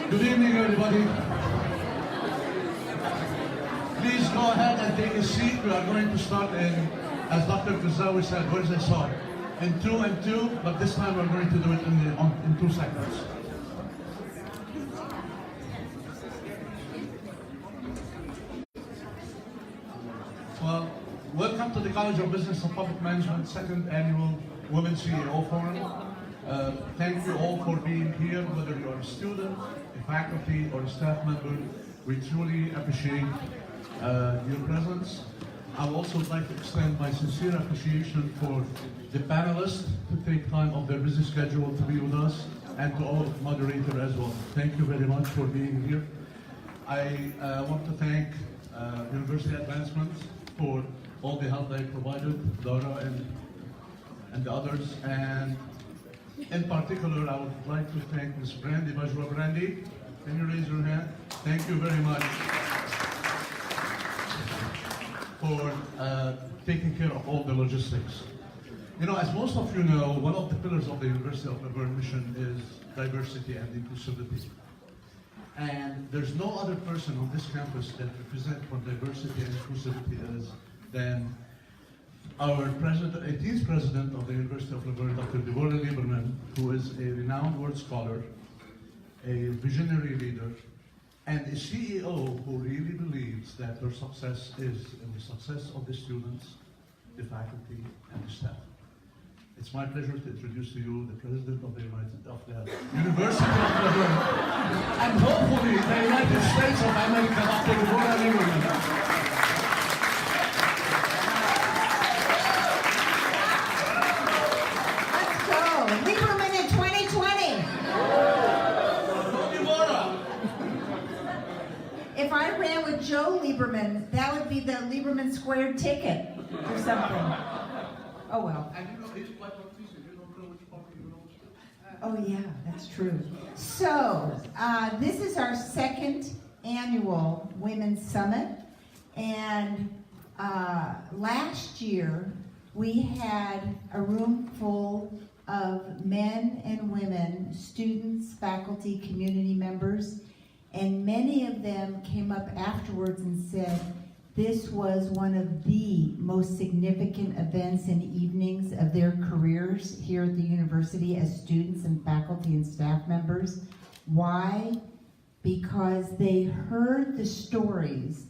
Good evening, everybody. Please go ahead and take a seat. We are going to start in, as Dr. Kuzawi said, where's the song? In 2 and 2, but this time we're going to do it in 2 seconds. Well, welcome to the College of Business and Public Management 2nd Annual Women CEO Forum. Thank you all for being here, whether you're a student, a faculty, or a staff member. We truly appreciate your presence. I would also like to extend my sincere appreciation for the panelists to take time off their busy schedule to be with us, and to all Moderator as well. Thank you very much for being here. I want to thank University Advancement for all the help they provided, Dara and the others, and in particular, I would like to thank Ms. Brandy Bajwa. Brandy, can you raise your hand? Thank you very much for taking care of all the logistics. You know, as most of you know, one of the pillars of the University of Laverne mission is diversity and inclusivity. And there's no other person on this campus that represents what diversity and inclusivity is than our president, 18th president of the University of Laverne, Dr. Deborah Lieberman, who is a renowned world scholar, a visionary leader, and a CEO who really believes that her success is in the success of the students, the faculty, and the staff. It's my pleasure to introduce to you the President of the University of Laverne, and hopefully the United States of America, Dr. Deborah Lieberman. If I ran with Joe Lieberman, that would be the Lieberman squared ticket or something. Oh well. And you know, he's like a teacher. You don't know which party you know. Oh yeah, that's true. So, this is our 2nd annual Women's Summit. And last year, we had a room full of men and women, students, faculty, community members, and many of them came up afterwards and said this was one of the most significant events and evenings of their careers here at the university as students and faculty and staff members. Why? Because they heard the stories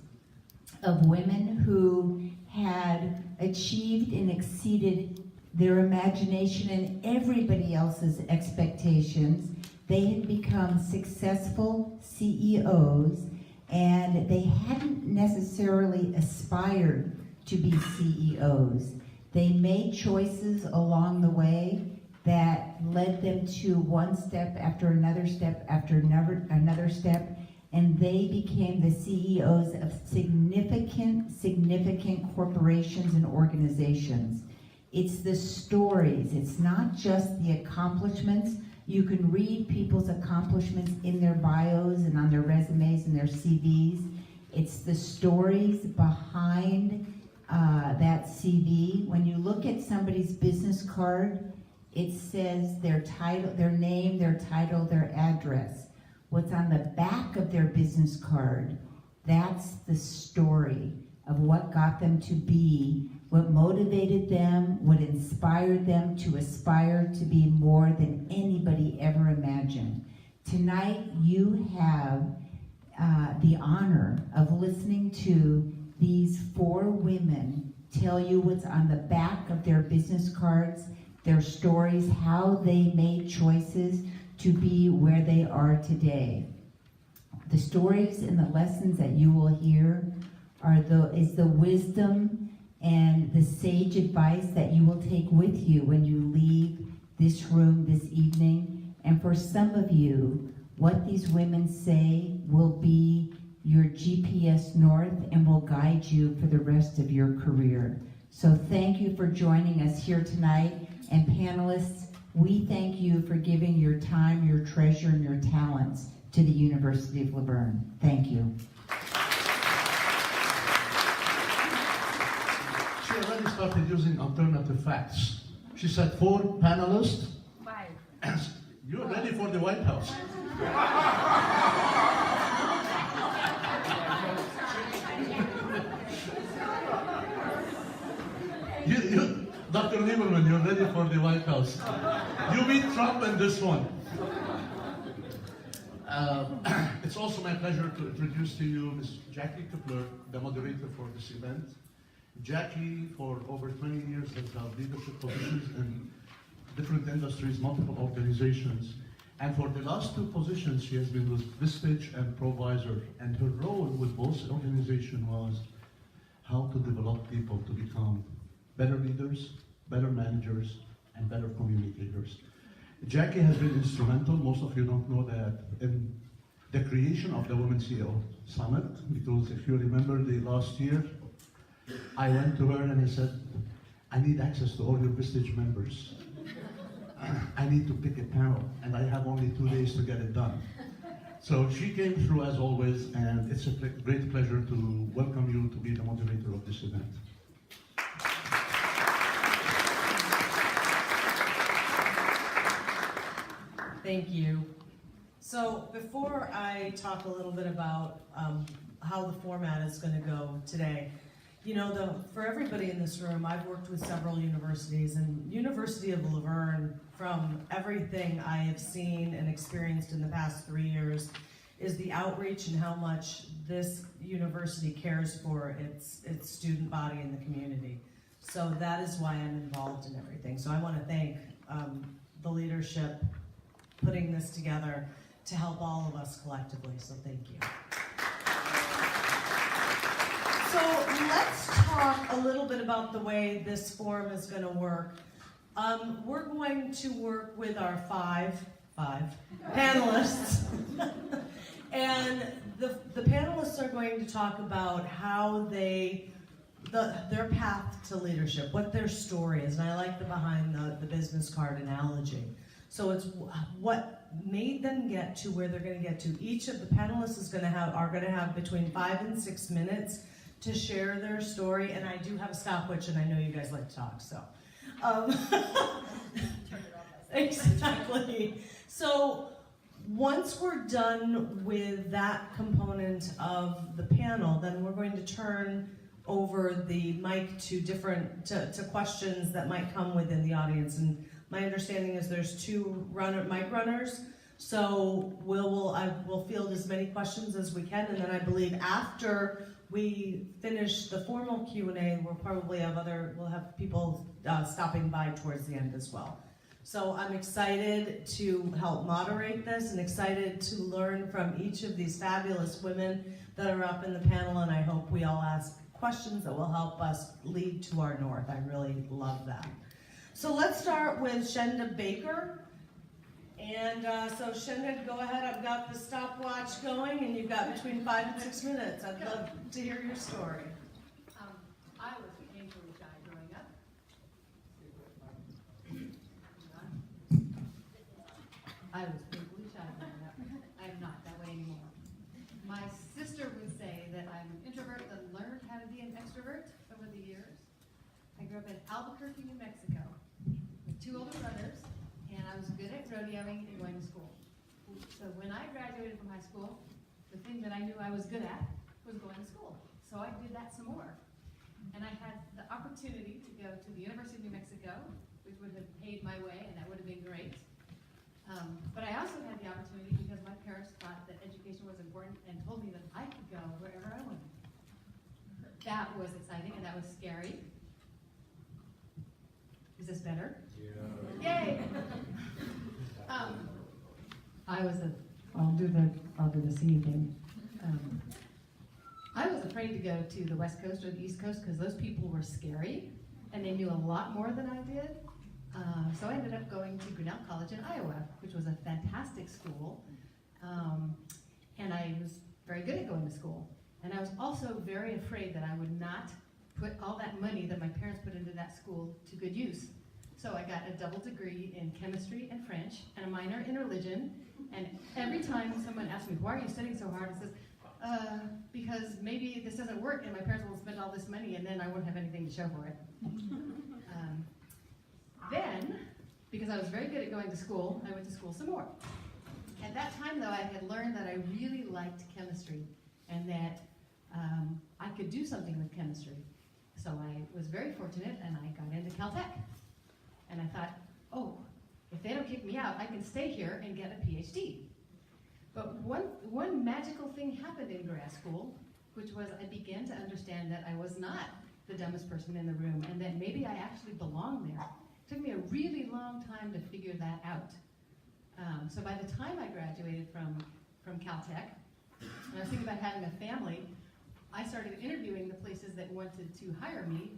of women who had achieved and exceeded their imagination and everybody else's expectations. They had become successful CEOs, and they hadn't necessarily aspired to be CEOs. They made choices along the way that led them to one step after another step after another step, and they became the CEOs of significant corporations and organizations. It's the stories, it's not just the accomplishments. You can read people's accomplishments in their bios and on their resumes and their CVs. It's the stories behind that CV. When you look at somebody's business card, it says their title, their name, their title, their address. What's on the back of their business card, that's the story of what got them to be, what motivated them, what inspired them to aspire to be more than anybody ever imagined. Tonight, you have the honor of listening to these 4 women tell you what's on the back of their business cards, their stories, how they made choices to be where they are today. The stories and the lessons that you will hear is the wisdom and the sage advice that you will take with you when you leave this room this evening. And for some of you, what these women say will be your GPS north and will guide you for the rest of your career. So thank you for joining us here tonight. And panelists, we thank you for giving your time, your treasure, and your talents to the University of Laverne. Thank you. She already started using alternative facts. She said 4 panelists. 5. You're ready for the White House. Dr. Lieberman, you're ready for the White House. You beat Trump in this one. It's also my pleasure to introduce to you Ms. Jackie Kibler, the moderator for this event. Jackie, for over 20 years, has held leadership positions in different industries, multiple organizations. And for the last two positions, she has been with Vistage and ProVisors. And her role with both organizations was how to develop people to become better leaders, better managers, and better communicators. Jackie has been instrumental, most of you don't know that, in the creation of the Women CEO Summit, because if you remember the last year, I went to her and I said, I need access to all your Vistage members. I need to pick a panel, and I have only 2 days to get it done. So she came through as always, and it's a great pleasure to welcome you to be the moderator of this event. Thank you. So before I talk a little bit about how the format is going to go today, you know, for everybody in this room, I've worked with several universities, and University of Laverne, from everything I have seen and experienced in the past 3 years, is the outreach and how much this university cares for its student body in the community. So that is why I'm involved in everything. So I want to thank the leadership putting this together to help all of us collectively, so thank you. So let's talk a little bit about the way this forum is going to work. We're going to work with our five panelists, and the panelists are going to talk about how their path to leadership, what their story is, and I like the behind the business card analogy. So it's what made them get to where they're going to get to. Each of the panelists are going to have between 5 and 6 minutes to share their story, and I do have a stopwatch, and I know you guys like to talk, so. Exactly. So once we're done with that component of the panel, then we're going to turn over the mic to to questions that might come within the audience. And my understanding is there's 2 mic runners, so we'll field as many questions as we can, and then I believe after we finish the formal Q&A, we'll have people stopping by towards the end as well. So I'm excited to help moderate this and excited to learn from each of these fabulous women that are up in the panel, and I hope we all ask questions that will help us lead to our north. I really love that. So let's start with Shenda Baker. And so Shenda, go ahead. I've got the stopwatch going, and you've got between 5 and 6 minutes. I'd love to hear your story. I was painfully shy growing up. I am not that way anymore. My sister would say that I'm an introvert that learned how to be an extrovert over the years. I grew up in Albuquerque, New Mexico, with 2 older brothers, and I was good at rodeoing and going to school. So when I graduated from high school, the thing that I knew I was good at was going to school. So I did that some more. And I had the opportunity to go to the University of New Mexico, which would have paid my way, and that would have been great. But I also had the opportunity because my parents thought that education was important and told me that I could go wherever I wanted. That was exciting and that was scary. Is this better? Yeah. Yay! I'll do the C thing. I was afraid to go to the West Coast or the East Coast because those people were scary and they knew a lot more than I did. So I ended up going to Grinnell College in Iowa, which was a fantastic school. And I was very good at going to school. And I was also very afraid that I would not put all that money that my parents put into that school to good use. So I got a double degree in chemistry and French and a minor in religion. And every time someone asks me, why are you studying so hard? I says, because maybe this doesn't work and my parents will spend all this money and then I won't have anything to show for it. Then, because I was very good at going to school. I went to school some more. At that time, though, I had learned that I really liked chemistry and that I could do something with chemistry. So I was very fortunate and I got into Caltech. And I thought, oh, if they don't kick me out, I can stay here and get a PhD. But one magical thing happened in grad school, which was I began to understand that I was not the dumbest person in the room and that maybe I actually belonged there. It took me a really long time to figure that out. So by the time I graduated from Caltech, and I was thinking about having a family, I started interviewing the places that wanted to hire me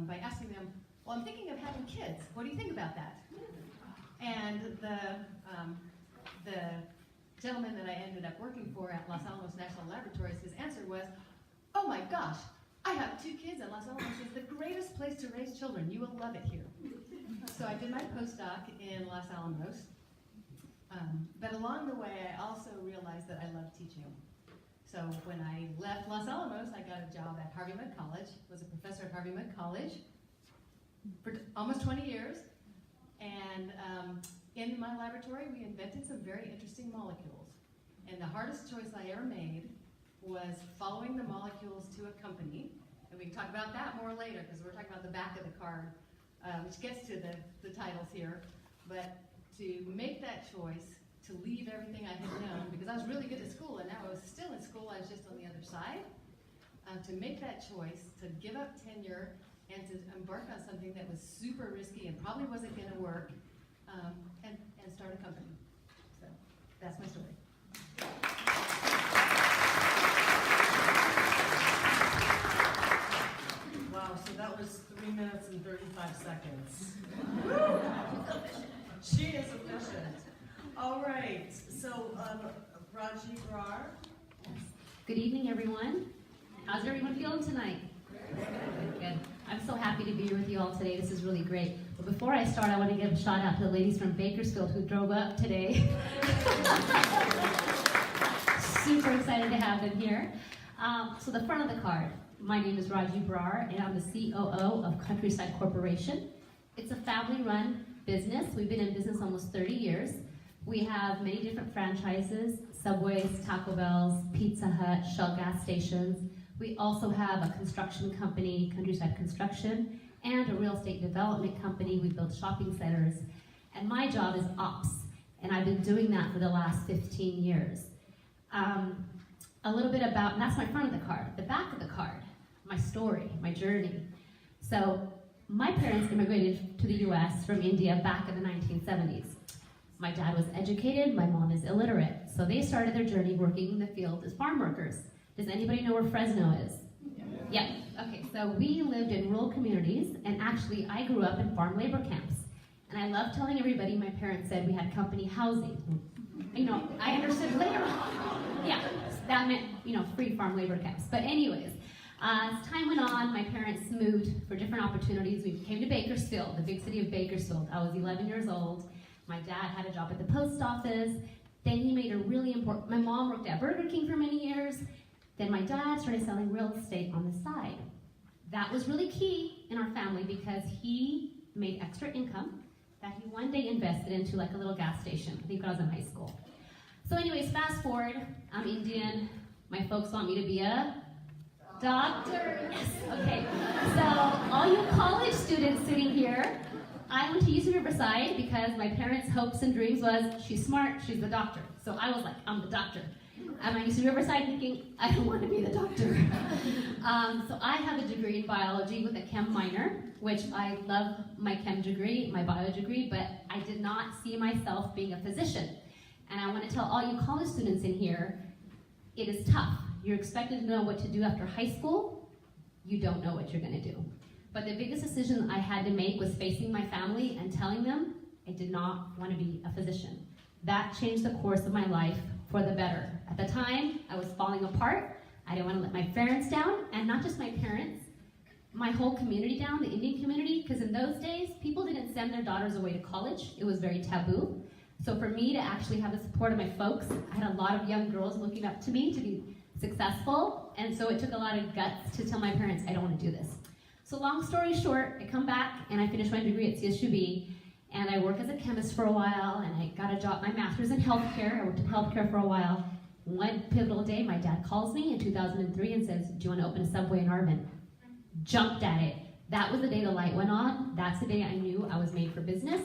by asking them, well, I'm thinking of having kids. What do you think about that? And the gentleman that I ended up working for at Los Alamos National Laboratories, his answer was, oh my gosh, I have 2 kids and Los Alamos is the greatest place to raise children. You will love it here. So I did my postdoc in Los Alamos. But along the way, I also realized that I love teaching. So when I left Los Alamos, I got a job at Harvey Mudd College, was a professor at Harvey Mudd College for almost 20 years. And in my laboratory, we invented some very interesting molecules. And the hardest choice I ever made was following the molecules to a company. And we can talk about that more later, because we're talking about the back of the card, which gets to the titles here. But to make that choice, to leave everything I had known, because I was really good at school, and now I was still in school, I was just on the other side, to make that choice, to give up tenure, and to embark on something that was super risky and probably wasn't going to work, and start a company. So that's my story. Wow, so that was 3 minutes and 35 seconds. She is efficient. All right, so Raji, Brar. Good evening, everyone. How's everyone feeling tonight? Good. I'm so happy to be here with you all today. This is really great. But before I start, I want to give a shout out to the ladies from Bakersfield who drove up today. Super excited to have them here. So the front of the card. My name is Raji Brar, and I'm the COO of Countryside Corporation. It's a family-run business. We've been in business almost 30 years. We have many different franchises, Subways, Taco Bells, Pizza Hut, Shell gas stations. We also have a construction company, Countryside Construction, and a real estate development company. We build shopping centers. And my job is ops, and I've been doing that for the last 15 years. A little bit about, and that's my front of the card. The back of the card, my story, my journey. So my parents immigrated to the US from India back in the 1970s. My dad was educated, my mom is illiterate. So they started their journey working in the field as farm workers. Does anybody know where Fresno is? Yeah. Okay, so we lived in rural communities, and actually I grew up in farm labor camps. And I love telling everybody my parents said we had company housing. You know, I understood later. Yeah, that meant, you know, free farm labor camps. But anyways, as time went on, my parents moved for different opportunities. We came to Bakersfield, the big city of Bakersfield. I was 11 years old. My dad had a job at the post office. Then he made a really important, my mom worked at Burger King for many years. Then my dad started selling real estate on the side. That was really key in our family because he made extra income that he one day invested into like a little gas station, I think when I was in high school. So anyways, fast forward, I'm Indian. My folks want me to be a doctor. Yes, okay. So all you college students sitting here, I went to UC Riverside because my parents' hopes and dreams was, she's smart, she's the doctor. So I was like, I'm the doctor. I'm at UC Riverside thinking, I don't want to be the doctor. So I have a degree in biology with a chem minor, which I love my chem degree, my bio degree, but I did not see myself being a physician. And I want to tell all you college students in here, it is tough. You're expected to know what to do after high school. You don't know what you're going to do. But the biggest decision I had to make was facing my family and telling them I did not want to be a physician. That changed the course of my life for the better. At the time, I was falling apart. I didn't want to let my parents down, and not just my parents, my whole community down, the Indian community, because in those days, people didn't send their daughters away to college. It was very taboo. So for me to actually have the support of my folks, I had a lot of young girls looking up to me to be successful, and so it took a lot of guts to tell my parents, I don't want to do this. So long story short, I come back and I finish my degree at CSUB, And I worked as a chemist for a while, and I got a job, my master's in healthcare. I worked in healthcare for a while. One pivotal day, my dad calls me in 2003 and says, "Do you want to open a Subway in Arvin?" Jumped at it. That was the day the light went on. That's the day I knew I was made for business.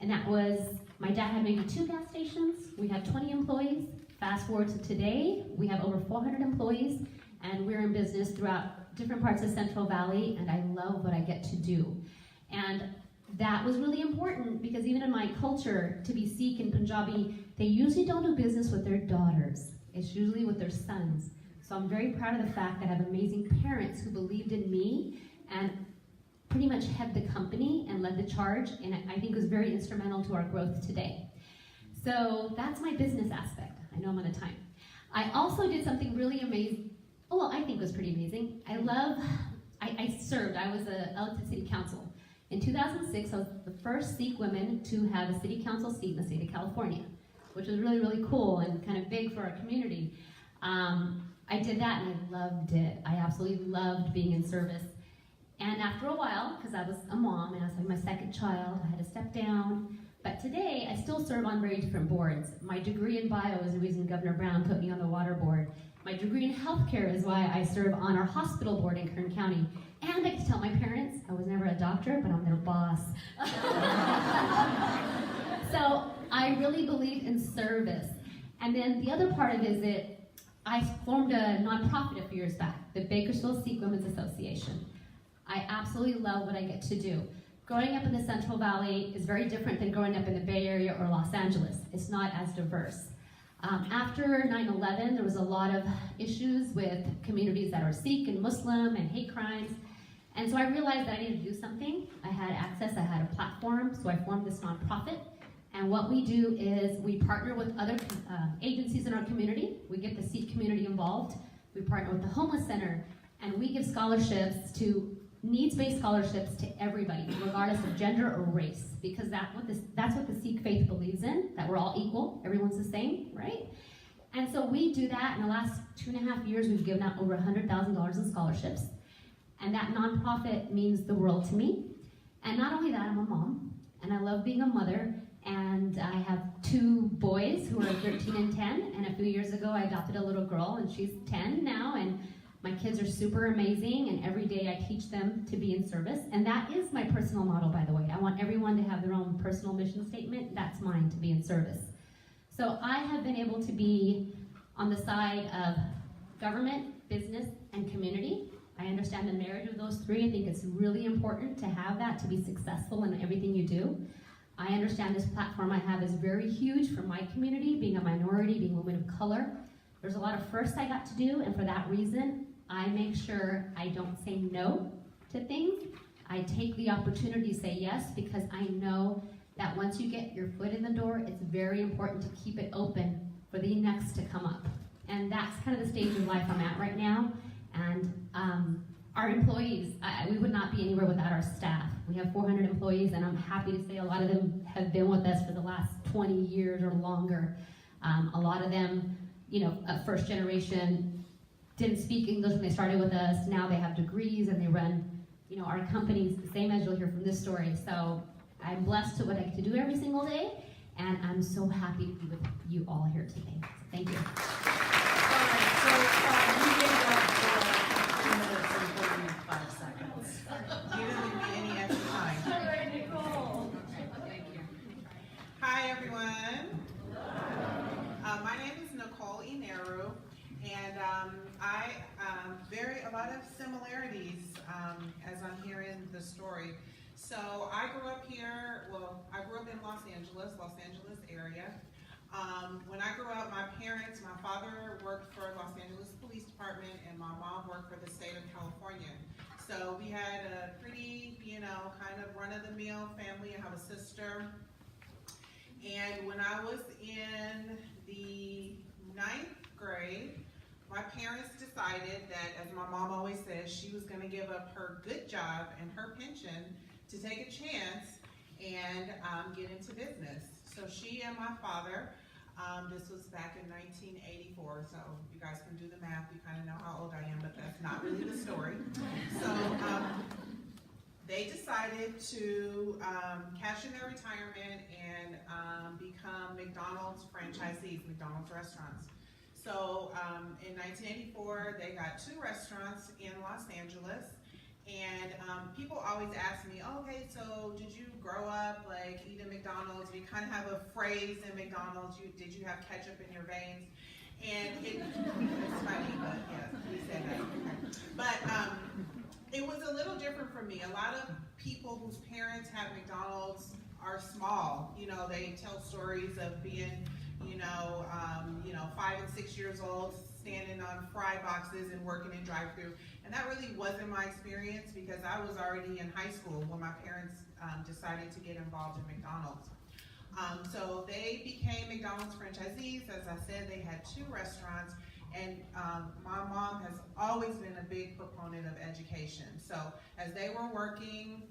And that was, my dad had maybe 2 gas stations. We had 20 employees. Fast forward to today, we have over 400 employees, and we're in business throughout different parts of Central Valley, and I love what I get to do. And that was really important because even in my culture, to be Sikh and Punjabi, they usually don't do business with their daughters. It's usually with their sons. So I'm very proud of the fact that I have amazing parents who believed in me and pretty much head the company and led the charge, and I think it was very instrumental to our growth today. So that's my business aspect. I know I'm out of time. I also did something really amazing. Oh, well, I think it was pretty amazing. I served. I was elected city council. In 2006, I was the first Sikh woman to have a city council seat in the state of California, which was really, really cool and kind of big for our community. I did that and I loved it. I absolutely loved being in service. And after a while, because I was a mom and I was like my second child, I had to step down. But today, I still serve on very different boards. My degree in bio is the reason Governor Brown put me on the water board. My degree in healthcare is why I serve on our hospital board in Kern County. And I get to tell my parents, I was never a doctor, but I'm their boss. So I really believe in service. And then the other part of it is that I formed a nonprofit a few years back, the Bakersfield Sikh Women's Association. I absolutely love what I get to do. Growing up in the Central Valley is very different than growing up in the Bay Area or Los Angeles. It's not as diverse. After 9/11, there was a lot of issues with communities that are Sikh and Muslim and hate crimes. And so I realized that I needed to do something. I had access, I had a platform, so I formed this nonprofit. And what we do is we partner with other agencies in our community. We get the Sikh community involved. We partner with the Homeless Center, and we give scholarships to needs-based scholarships to everybody, regardless of gender or race, because that's what the Sikh faith believes in, that we're all equal, everyone's the same, right? And so we do that. In the last 2.5 years, we've given out over $100,000 in scholarships, and that nonprofit means the world to me. And not only that, I'm a mom, and I love being a mother, and I have 2 boys who are 13 and 10, and a few years ago, I adopted a little girl, and she's 10 now, and my kids are super amazing, and every day I teach them to be in service. And that is my personal model, by the way. I want everyone to have their own personal mission statement. That's mine, to be in service. So I have been able to be on the side of government, business, and community. I understand the marriage of those 3. I think it's really important to have that to be successful in everything you do. I understand this platform I have is very huge for my community, being a minority, being a woman of color. There's a lot of firsts I got to do, and for that reason, I make sure I don't say no to things. I take the opportunity to say yes, because I know that once you get your foot in the door, it's very important to keep it open for the next to come up. And that's kind of the stage of life I'm at right now. And our employees, we would not be anywhere without our staff. We have 400 employees, and I'm happy to say a lot of them have been with us for the last 20 years or longer. A lot of them, first generation, didn't speak English when they started with us. Now they have degrees and they run, our companies, the same as you'll hear from this story. So I'm blessed to what I get to do every single day, and I'm so happy to be with you all here today. So thank you. All right, so you gave up 2 minutes and 35 seconds. You didn't give me any extra time. All right, Nicole. Thank you. Hi, everyone. My name is Nicole Enearu, and a lot of similarities as I'm hearing the story. So I grew up here, I grew up in Los Angeles area. When I grew up, my father worked for Los Angeles Police Department, and my mom worked for the state of California. So we had a pretty, kind of run-of-the-mill family. I have a sister. And when I was in the 9th grade, my parents decided that, as my mom always says, she was going to give up her good job and her pension to take a chance and get into business. So she and my father, this was back in 1984, so you guys can do the math. You kind of know how old I am, but that's not really the story. So they decided to cash in their retirement and become McDonald's franchisees, McDonald's restaurants. So in 1984, they got 2 restaurants in Los Angeles. And people always ask me, oh, okay, so did you grow up like eating McDonald's? We kind of have a phrase in McDonald's, did you have ketchup in your veins? And it's funny, but yes, we said that. Okay. But it was a little different for me. A lot of people whose parents have McDonald's are small. You know, they tell stories of being, 5 and 6 years old, standing on fry boxes and working in drive-thru. And that really wasn't my experience because I was already in high school when my parents decided to get involved in McDonald's. So they became McDonald's franchisees. As I said, they had 2 restaurants. And my mom has always been a big proponent of education. So as they were working,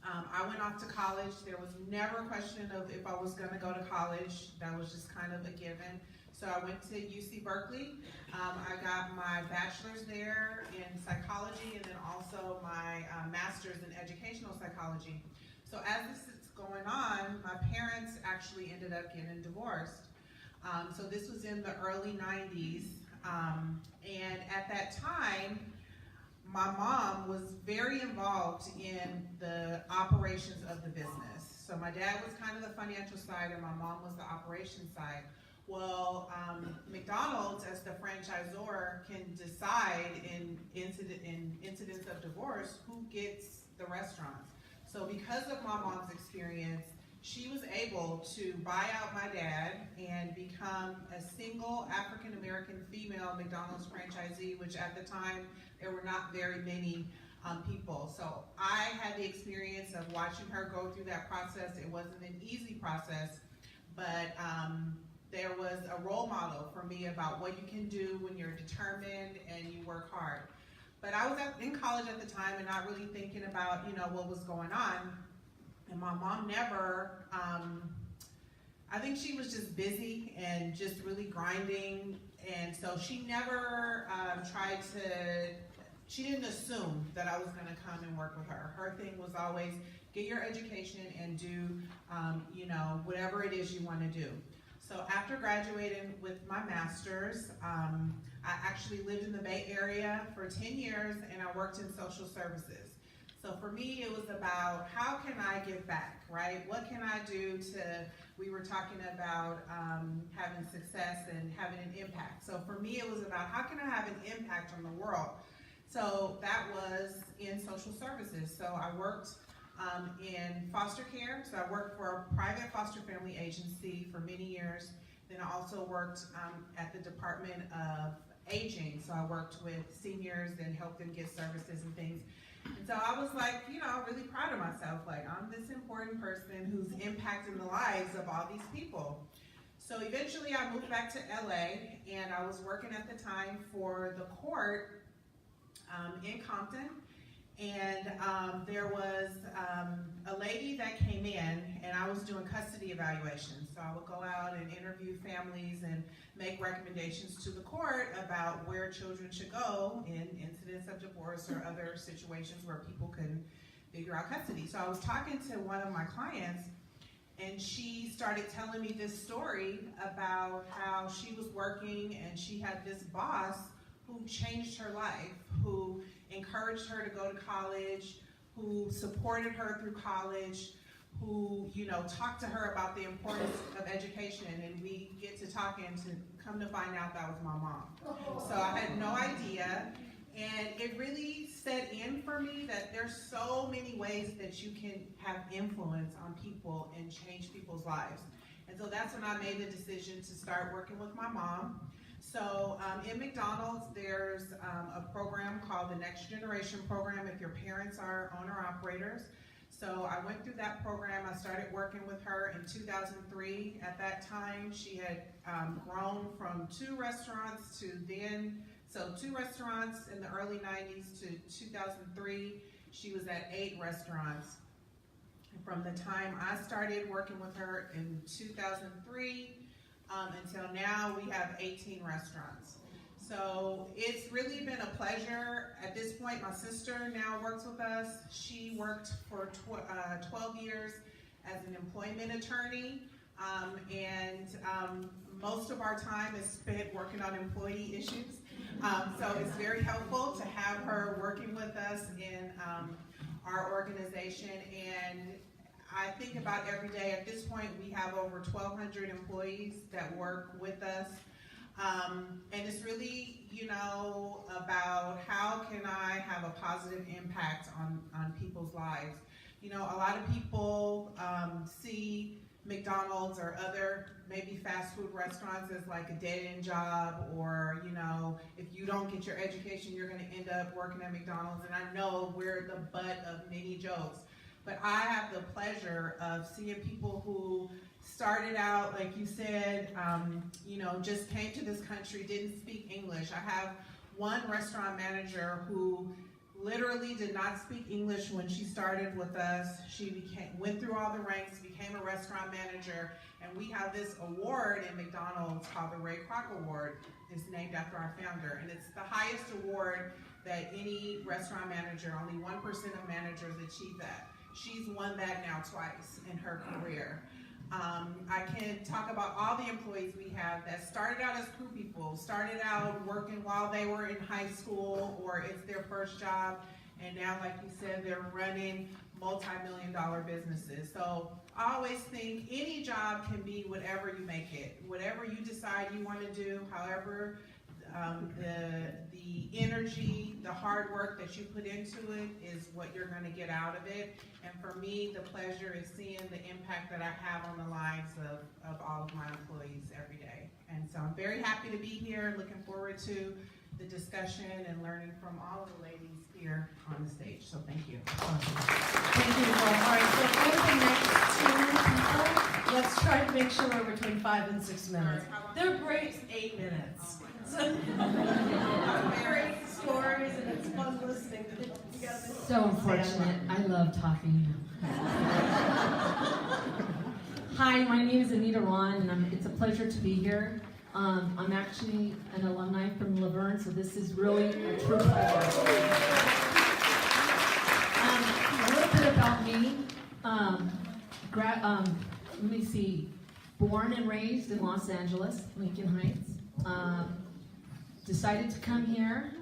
I went off to college. There was never a question of if I was going to go to college. That was just kind of a given. So I went to UC Berkeley. I got my bachelor's there in psychology and then also my master's in educational psychology. So as this is going on, my parents actually ended up getting divorced. So this was in the early 90s. And at that time, my mom was very involved in the operations of the business. So my dad was kind of the financial side and my mom was the operations side. Well, McDonald's, as the franchisor, can decide in incidents of divorce who gets the restaurants. So because of my mom's experience, she was able to buy out my dad and become a single African-American female McDonald's franchisee, which at the time, there were not very many people. So I had the experience of watching her go through that process. It wasn't an easy process, but there was a role model for me about what you can do when you're determined and you work hard. But I was in college at the time and not really thinking about, what was going on. And my mom never, I think she was just busy and just really grinding. And so she never she didn't assume that I was going to come and work with her. Her thing was always get your education and do, whatever it is you want to do. So after graduating with my master's, I actually lived in the Bay Area for 10 years and I worked in social services. So for me, it was about how can I give back, right? What can I do we were talking about having success and having an impact. So for me, it was about how can I have an impact on the world? So that was in social services. So I worked in foster care. So I worked for a private foster family agency for many years. Then I also worked at the Department of Aging. So I worked with seniors and helped them get services and things. And so I was like, really proud of myself. Like, I'm this important person who's impacting the lives of all these people. So eventually I moved back to LA and I was working at the time for the court in Compton. And there was a lady that came in and I was doing custody evaluations. So I would go out and interview families and make recommendations to the court about where children should go in incidents of divorce or other situations where people couldn't figure out custody. So I was talking to one of my clients and she started telling me this story about how she was working and she had this boss who changed her life, who encouraged her to go to college, who supported her through college, who, talked to her about the importance of education, and we get to talking to come to find out that was my mom. So I had no idea, and it really set in for me that there's so many ways that you can have influence on people and change people's lives. And so that's when I made the decision to start working with my mom. So in McDonald's, there's a program called the Next Generation Program if your parents are owner-operators. So I went through that program. I started working with her in 2003. At that time, she had grown from 2 restaurants to 2 restaurants in the early 90s to 2003. She was at 8 restaurants. And from the time I started working with her in 2003, until now, we have 18 restaurants. So it's really been a pleasure. At this point, my sister now works with us. She worked for 12 years as an employment attorney, and most of our time is spent working on employee issues. So it's very helpful to have her working with us in our organization. And I think about every day, at this point, we have over 1,200 employees that work with us. And it's really, about how can I have a positive impact on people's lives. A lot of people see McDonald's or other maybe fast food restaurants as like a dead-end job, or if you don't get your education, you're going to end up working at McDonald's. And I know we're the butt of many jokes, but I have the pleasure of seeing people who started out, like you said, just came to this country, didn't speak English. I have one restaurant manager who literally did not speak English when she started with us. She went through all the ranks, became a restaurant manager, and we have this award in McDonald's called the Ray Kroc Award. It's named after our founder, and it's the highest award that any restaurant manager, only 1% of managers achieve that. She's won that now twice in her career. I can talk about all the employees we have that started out as crew people, started out working while they were in high school or it's their first job, and now, like you said, they're running multi-million-dollar businesses. So I always think any job can be whatever you make it, whatever you decide you want to do, however the energy, the hard work that you put into it is what you're going to get out of it. And for me, the pleasure is seeing the impact that I have on the lives of all of my employees every day. And so I'm very happy to be here, looking forward to the discussion and learning from all of the ladies here on the stage. So thank you. Thank you, Nicole. All right, so for the next two people, let's try to make sure we're between 5 and 6 minutes. Their break's 8 minutes. So, great stories, and it's fun listening to them. So unfortunate. I love talking. Hi, my name is Anita and it's a pleasure to be here. I'm actually an alumni from Laverne, so this is really a true pleasure. A little bit about me. Let me see. Born and raised in Los Angeles, Lincoln Heights. Decided to come here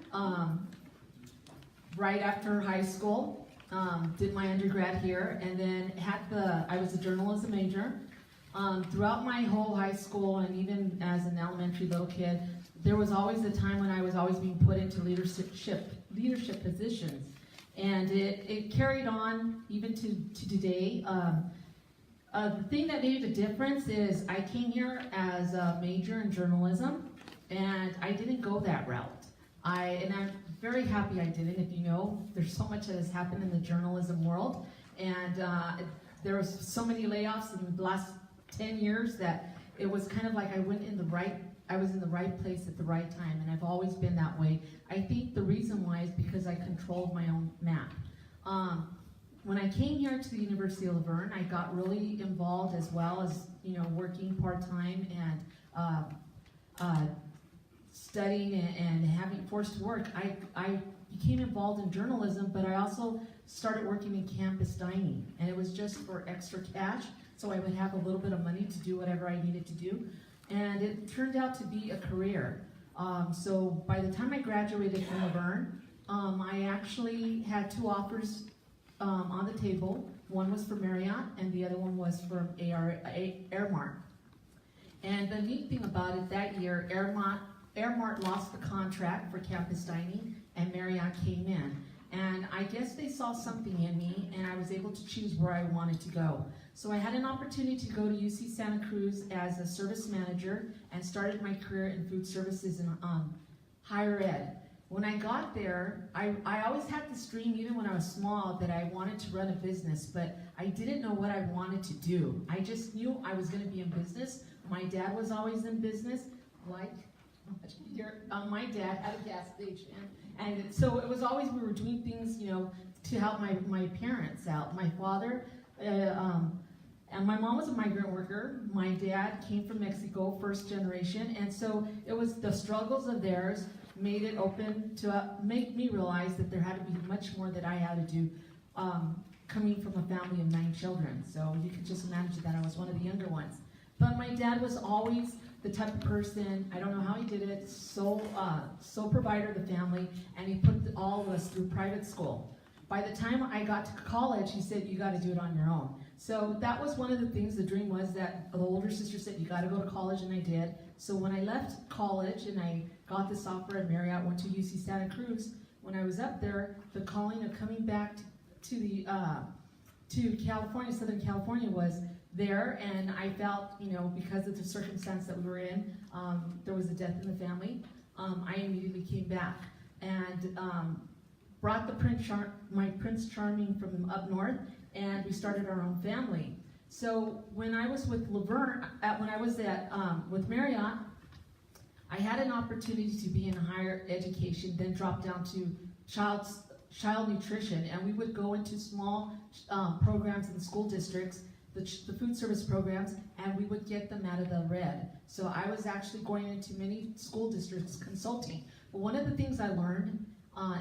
right after high school. Did my undergrad here, and then I was a journalism major. Throughout my whole high school, and even as an elementary little kid, there was always a time when I was always being put into leadership positions, and it carried on even to today. The thing that made a difference is I came here as a major in journalism, and I didn't go that route. And I'm very happy I didn't. If you know, there's so much that has happened in the journalism world, and there was so many layoffs in the last 10 years that it was kind of like I was in the right place at the right time, and I've always been that way. I think the reason why is because I controlled my own map. When I came here to the University of Laverne, I got really involved as well as, working part-time and studying and having forced to work. I became involved in journalism, but I also started working in campus dining, and it was just for extra cash, so I would have a little bit of money to do whatever I needed to do, and it turned out to be a career. So by the time I graduated from Laverne, I actually had 2 offers on the table. One was for Marriott, and the other one was for Airmart. And the neat thing about it, that year, Airmart lost the contract for campus dining, and Marriott came in. And I guess they saw something in me, and I was able to choose where I wanted to go. So I had an opportunity to go to UC Santa Cruz as a service manager and started my career in food services and higher ed. When I got there, I always had this dream, even when I was small, that I wanted to run a business, but I didn't know what I wanted to do. I just knew I was going to be in business. My dad was always in business, my dad had a gas station, and so it was always, we were doing things, to help my parents out. My father, And my mom was a migrant worker. My dad came from Mexico, first generation, and so it was the struggles of theirs made it open to make me realize that there had to be much more that I had to do, coming from a family of 9 children. So you can just imagine that I was one of the younger ones. But my dad was always the type of person, I don't know how he did it, so provider of the family, and he put all of us through private school. By the time I got to college, he said, you gotta do it on your own. So that was one of the things, the dream was that the older sister said, you gotta go to college, and I did. So when I left college and I got this offer at Marriott, went to UC Santa Cruz, when I was up there, the calling of coming back to California, Southern California was there, and I felt, because of the circumstance that we were in, there was a death in the family. I immediately came back and brought my Prince Charming from up north, and we started our own family. So when I was with Laverne, with Marriott, I had an opportunity to be in higher education, then drop down to child nutrition, and we would go into small programs in school districts, the food service programs, and we would get them out of the red. So I was actually going into many school districts consulting. But one of the things I learned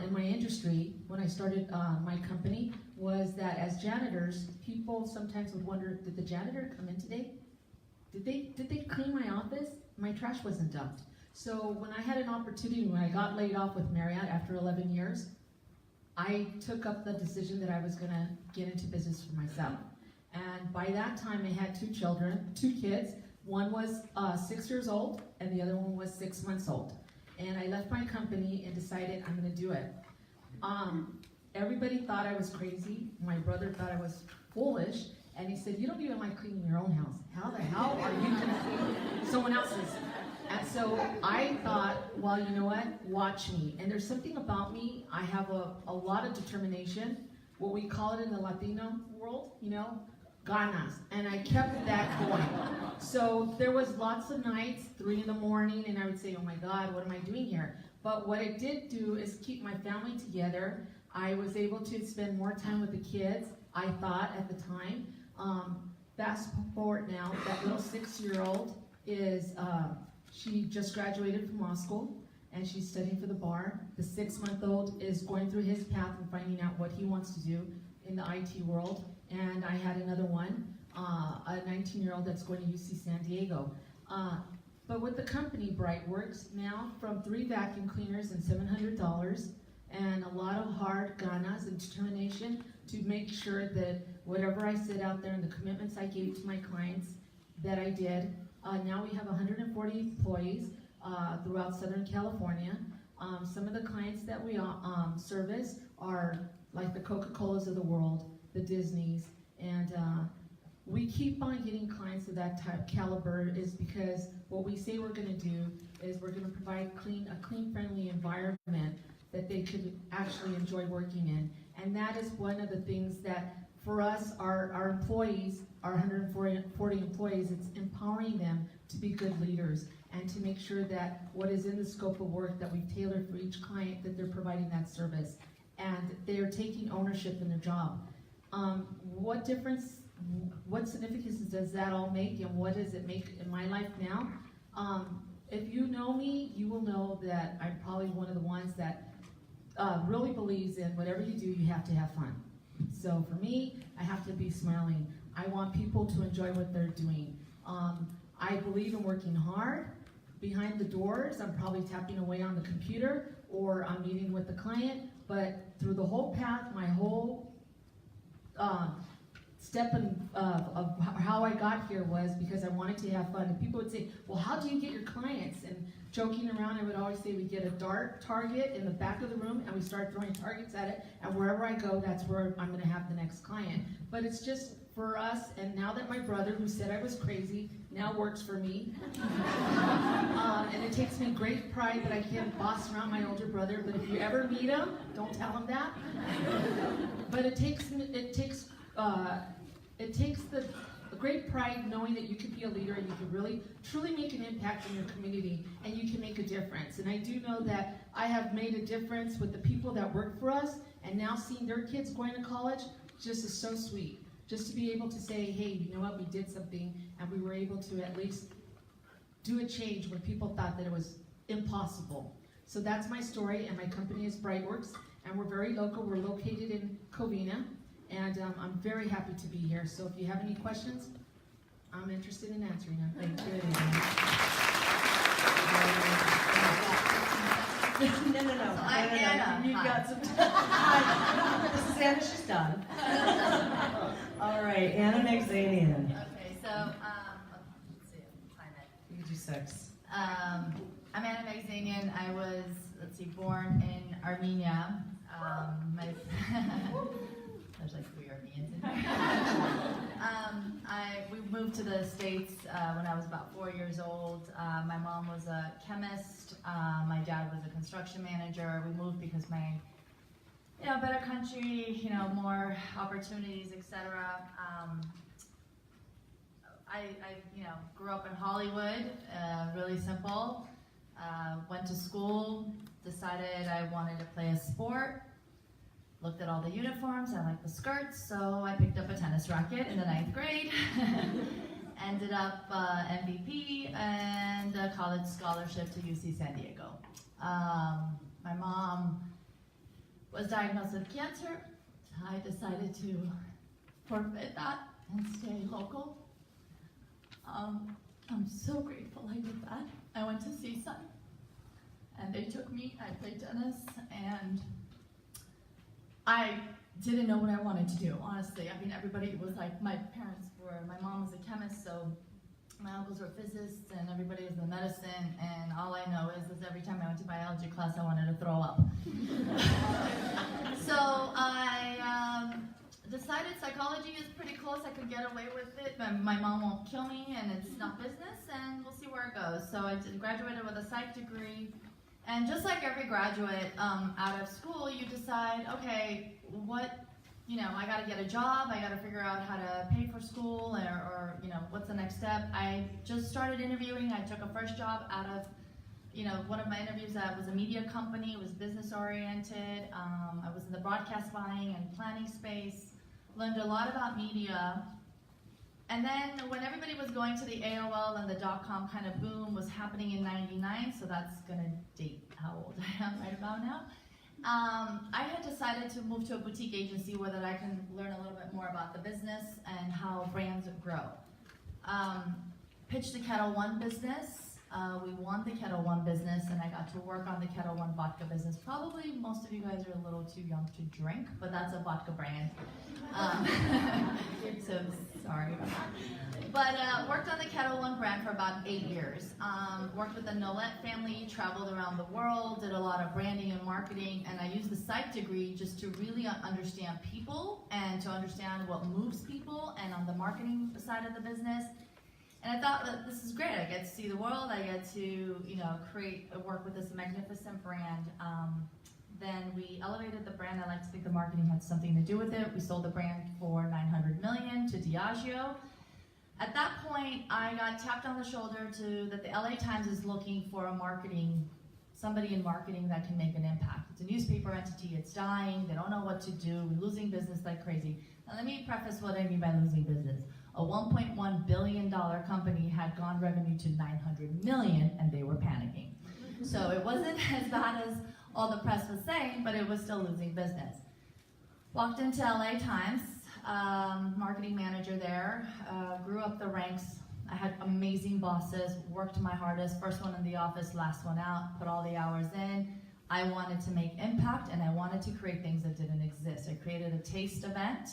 in my industry when I started my company was that as janitors, people sometimes would wonder, did the janitor come in today? Did they clean my office? My trash wasn't dumped. So when I had an opportunity, when I got laid off with Marriott after 11 years, I took up the decision that I was gonna get into business for myself. And by that time I had 2 kids. One was 6 years old and the other one was 6 months old. And I left my company and decided I'm gonna do it. Everybody thought I was crazy. My brother thought I was foolish. And he said, you don't even like cleaning your own house. How the hell are you gonna clean someone else's? And so I thought, well, you know what, watch me. And there's something about me, I have a lot of determination, what we call it in the Latino world, ganas. And I kept that going. So there was lots of nights, 3 in the morning, and I would say, oh my God, what am I doing here? But what I did do is keep my family together. I was able to spend more time with the kids, I thought at the time. Fast forward now, that little 6-year-old is, she just graduated from law school and she's studying for the bar. The 6-month-old is going through his path and finding out what he wants to do in the IT world. And I had another one, a 19-year-old that's going to UC San Diego. But with the company BriteWorks now, from 3 vacuum cleaners and $700 and a lot of hard ganas and determination to make sure that whatever I said out there and the commitments I gave to my clients that I did. Now we have 140 employees throughout Southern California. Some of the clients that we service are like the Coca-Colas of the world, the Disneys, and we keep on getting clients of that type caliber is because what we say we're going to do is we're going to provide a clean, friendly environment that they could actually enjoy working in. And that is one of the things that for us, our employees, our 140 employees, it's empowering them to be good leaders and to make sure that what is in the scope of work that we've tailored for each client, that they're providing that service and they're taking ownership in their job. What difference, what significance does that all make, and what does it make in my life now? If you know me, you will know that I'm probably one of the ones that really believes in whatever you do, you have to have fun. So for me, I have to be smiling. I want people to enjoy what they're doing. I believe in working hard. Behind the doors, I'm probably tapping away on the computer or I'm meeting with the client, but through the whole path, my whole step of how I got here was because I wanted to have fun. And people would say, well, how do you get your clients? And joking around, I would always say we get a dart target in the back of the room and we start throwing targets at it, and wherever I go, that's where I'm gonna have the next client. But it's just for us, and now that my brother, who said I was crazy, now works for me. And it takes me great pride that I can boss around my older brother, but if you ever meet him, don't tell him that. But it takes the great pride knowing that you can be a leader and you can really, truly make an impact in your community and you can make a difference. And I do know that I have made a difference with the people that work for us, and now seeing their kids going to college just is so sweet. just to be able to say, hey, you know what, we did something, and we were able to at least do a change when people thought that it was impossible. So that's my story, and my company is BriteWorks, and we're very local. We're located in Covina, and I'm very happy to be here. So if you have any questions, I'm interested in answering them. Thank you. No. I'm Anna. You've Hi. got some time. This is Anna, she's done. All right, Anna Magzanyan. Okay, so, let's see, time it. You can do 6. I'm Anna Magzanyan. I was, born in Armenia. There's like 3 Armenians in here. We moved to the States when I was about 4 years old. My mom was a chemist. My dad was a construction manager. We moved because my, better country, more opportunities, etc. I grew up in Hollywood, really simple. Went to school, decided I wanted to play a sport. Looked at all the uniforms, I liked the skirts, so I picked up a tennis racket in the 9th grade. Ended up MVP and a college scholarship to UC San Diego. My mom was diagnosed with cancer. I decided to forfeit that and stay local. I'm so grateful I did that. I went to CSUN and they took me. I played tennis and I didn't know what I wanted to do, honestly. I mean, everybody was like, my mom was a chemist, so my uncles were physicists and everybody was in medicine, and all I know is every time I went to biology class, I wanted to throw up. So I decided psychology is pretty close, I could get away with it, but my mom won't kill me and it's not business, and we'll see where it goes. So I graduated with a psych degree. And just like every graduate out of school, you decide, okay, I gotta get a job, I gotta figure out how to pay for school, or what's the next step. I just started interviewing. I took a first job out of, one of my interviews that was a media company. It was business oriented. I was in the broadcast buying and planning space, learned a lot about media. And then when everybody was going to the AOL and the .com kind of boom was happening in '99, so that's gonna date how old I am right about now. I had decided to move to a boutique agency where that I can learn a little bit more about the business and how brands grow. Pitched the Kettle One business. We won the Kettle One business, and I got to work on the Kettle One vodka business. Probably most of you guys are a little too young to drink, but that's a vodka brand. So sorry about that. But worked on the Kettle One brand for about 8 years. Worked with the Nolet family, traveled around the world, did a lot of branding and marketing, and I used the psych degree just to really understand people and to understand what moves people, and on the marketing side of the business. And I thought that this is great. I get to see the world. I get to, work with this magnificent brand. Then we elevated the brand. I like to think the marketing had something to do with it. We sold the brand for $900 million to Diageo. At that point, I got tapped on the shoulder that the LA Times is looking for somebody in marketing that can make an impact. It's a newspaper entity. It's dying. They don't know what to do. We're losing business like crazy. Now let me preface what I mean by losing business. A $1.1 billion company had gone revenue to $900 million, and they were panicking. So it wasn't as bad as all the press was saying, but it was still losing business. Walked into LA Times, marketing manager there, grew up the ranks. I had amazing bosses, worked my hardest, first one in the office, last one out, put all the hours in. I wanted to make impact, and I wanted to create things that didn't exist. I created a taste event.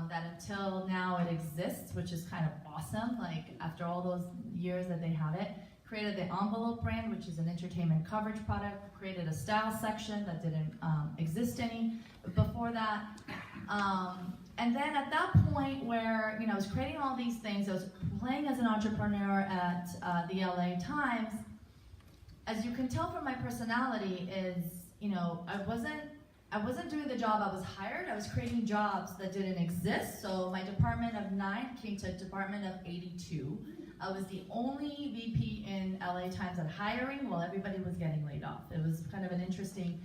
That until now it exists, which is kind of awesome, like after all those years that they have it. Created the Envelope brand, which is an entertainment coverage product. Created a style section that didn't exist any before that. And then at that point where I was creating all these things, I was playing as an entrepreneur at the LA Times. As you can tell from my personality is, I wasn't doing the job I was hired. I was creating jobs that didn't exist. So my department of 9 came to a department of 82. I was the only VP in LA Times at hiring while everybody was getting laid off. It was kind of an interesting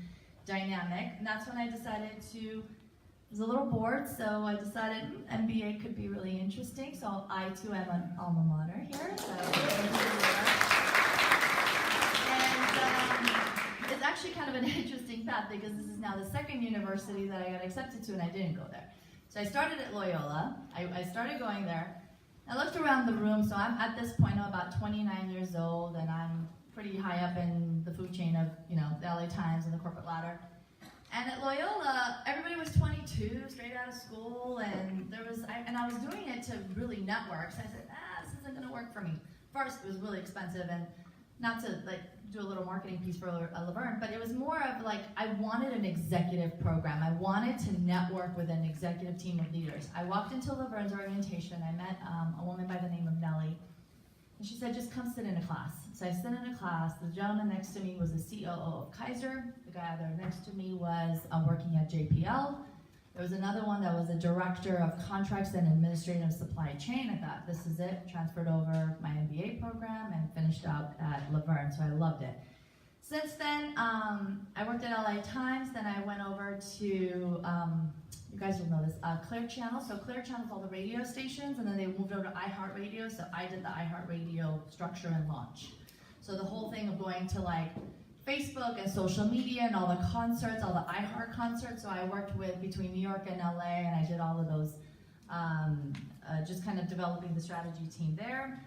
dynamic. And that's when I decided to, was a little bored, so I decided MBA could be really interesting. So I too am an alma mater here. So and it's actually kind of an interesting path because this is now the second university that I got accepted to, and I didn't go there. So I started at Loyola. I started going there. I looked around the room, so I'm at this point, I'm about 29 years old, and I'm pretty high up in the food chain of, the LA Times and the corporate ladder. And at Loyola, everybody was 22, straight out of school, and I was doing it to really network. So I said, this isn't going to work for me. First, it was really expensive, and not to do a little marketing piece for Laverne, but it was more of I wanted an executive program. I wanted to network with an executive team of leaders. I walked into Laverne's orientation. I met a woman by the name of Nellie, and she said, just come sit in a class. So I sit in a class. The gentleman next to me was the COO of Kaiser. The guy there next to me was working at JPL. There was another one that was a director of contracts and administrative supply chain. I thought, this is it. Transferred over my MBA program and finished out at Laverne, so I loved it. Since then, I worked at LA Times. Then I went over to, you guys will know this, Clear Channel. So Clear Channel is all the radio stations, and then they moved over to iHeartRadio. So I did the iHeartRadio structure and launch. So the whole thing of going to Facebook and social media and all the concerts, all the iHeart concerts. So I worked between New York and LA, and I did all of those, just kind of developing the strategy team there.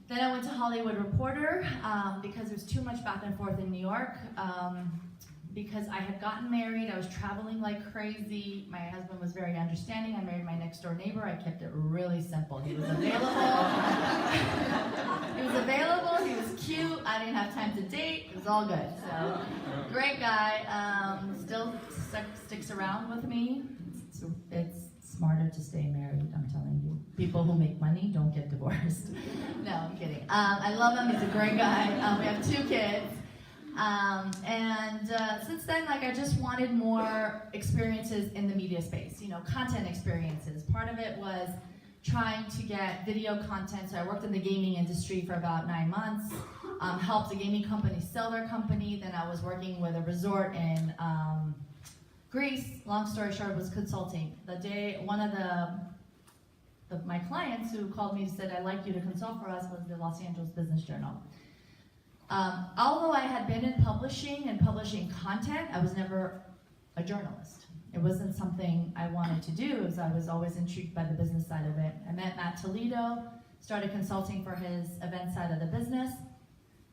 Then I went to Hollywood Reporter because there was too much back and forth in New York. Because I had gotten married, I was traveling like crazy. My husband was very understanding. I married my next door neighbor. I kept it really simple. He was available. He was cute. I didn't have time to date. It was all good. So, great guy. Still sticks around with me. It's smarter to stay married, I'm telling you. People who make money don't get divorced. No, I'm kidding. I love him. He's a great guy. We have 2 kids. Since then, I just wanted more experiences in the media space, content experiences. Part of it was trying to get video content. So I worked in the gaming industry for about 9 months, helped a gaming company sell their company. Then I was working with a resort in Greece. Long story short, was consulting. The day one of my clients who called me and said, I'd like you to consult for us, was the Los Angeles Business Journal. Although I had been in publishing and publishing content, I was never a journalist. It wasn't something I wanted to do, as I was always intrigued by the business side of it. I met Matt Toledo, started consulting for his event side of the business,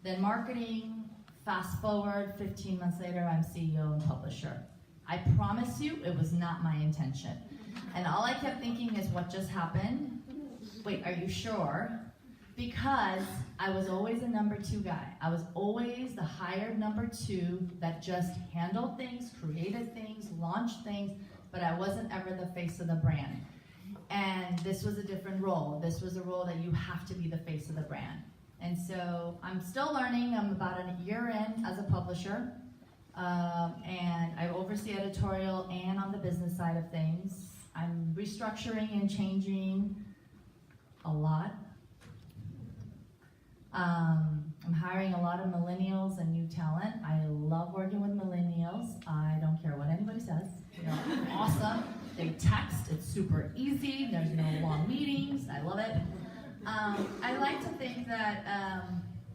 then marketing. Fast forward, 15 months later, I'm CEO and publisher. I promise you, it was not my intention. And all I kept thinking is, what just happened? Wait, are you sure? Because I was always a number 2 guy. I was always the hired number 2 that just handled things, created things, launched things, but I wasn't ever the face of the brand. And this was a different role. This was a role that you have to be the face of the brand. And so I'm still learning. I'm about a year in as a publisher. And I oversee editorial and on the business side of things. I'm restructuring and changing a lot. I'm hiring a lot of millennials and new talent. I love working with millennials. I don't care what anybody says. They're awesome. They text. It's super easy. There's no long meetings. I love it. I like to think that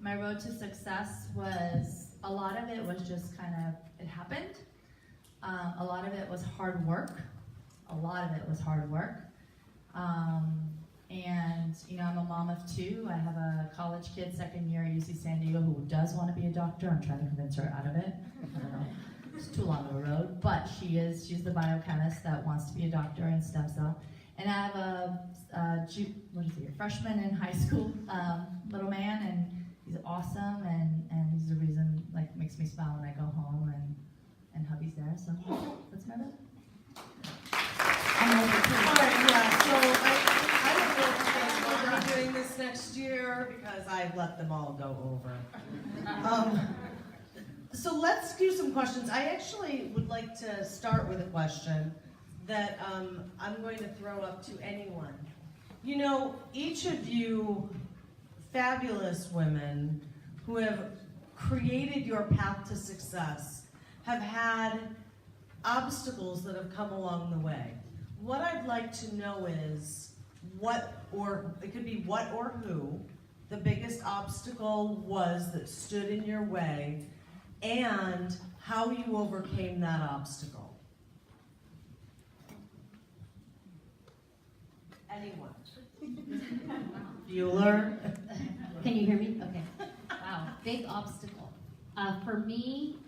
my road to success was, a lot of it was just kind of, it happened. A lot of it was hard work. And I'm a mom of 2. I have a college kid, second year at UC San Diego, who does want to be a doctor. I'm trying to convince her out of it. I don't know. It's too long of a road. But she's the biochemist that wants to be a doctor in stem cell. And I have a freshman in high school, little man, and he's awesome, and he's the reason, makes me smile when I go home, and hubby's there, so that's my bit. All right, yeah, so I don't know if you guys will be doing this next year, because I've let them all go over. So let's do some questions. I actually would like to start with a question that I'm going to throw up to anyone. Each of you fabulous women who have created your path to success have had obstacles that have come along the way. What I'd like to know is what, or it could be what or who, the biggest obstacle was that stood in your way, and how you overcame that obstacle. Anyone? Bueller? Can you hear me? Okay. Wow, big obstacle. For me,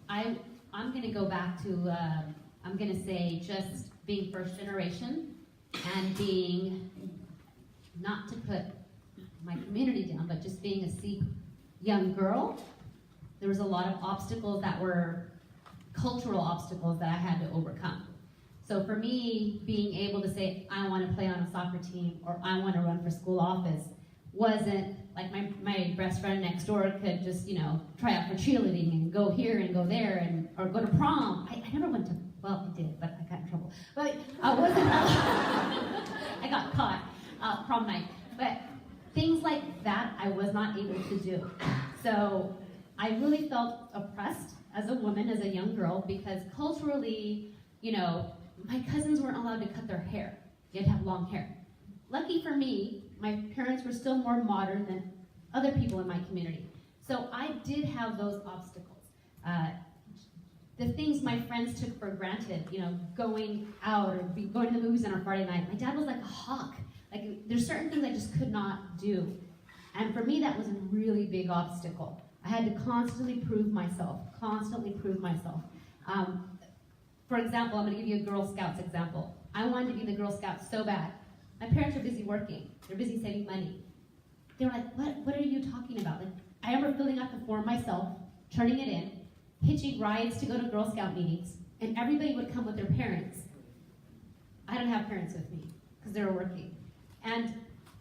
I'm going to go back to, I'm going to say just being first generation and being, not to put my community down, but just being a Sikh young girl. There was a lot of obstacles that were cultural obstacles that I had to overcome. So for me, being able to say, I want to play on a soccer team or I want to run for school office wasn't like my best friend next door could just, try out for cheerleading and go here and go there and or go to prom. I never went to, well, I did, but I got in trouble. But I wasn't, I got caught prom night. But things like that I was not able to do. So I really felt oppressed as a woman, as a young girl, because culturally, my cousins weren't allowed to cut their hair. You had to have long hair. Lucky for me, my parents were still more modern than other people in my community. So I did have those obstacles. The things my friends took for granted, going out or going to the movies on a Friday night. My dad was like a hawk. Like, there's certain things I just could not do. And for me, that was a really big obstacle. I had to constantly prove myself. For example, I'm going to give you a Girl Scouts example. I wanted to be in the Girl Scouts so bad. My parents are busy working. They're busy saving money. They were like, what are you talking about? Like, I remember filling out the form myself, turning it in, hitching rides to go to Girl Scout meetings, and everybody would come with their parents. I don't have parents with me because they were working. And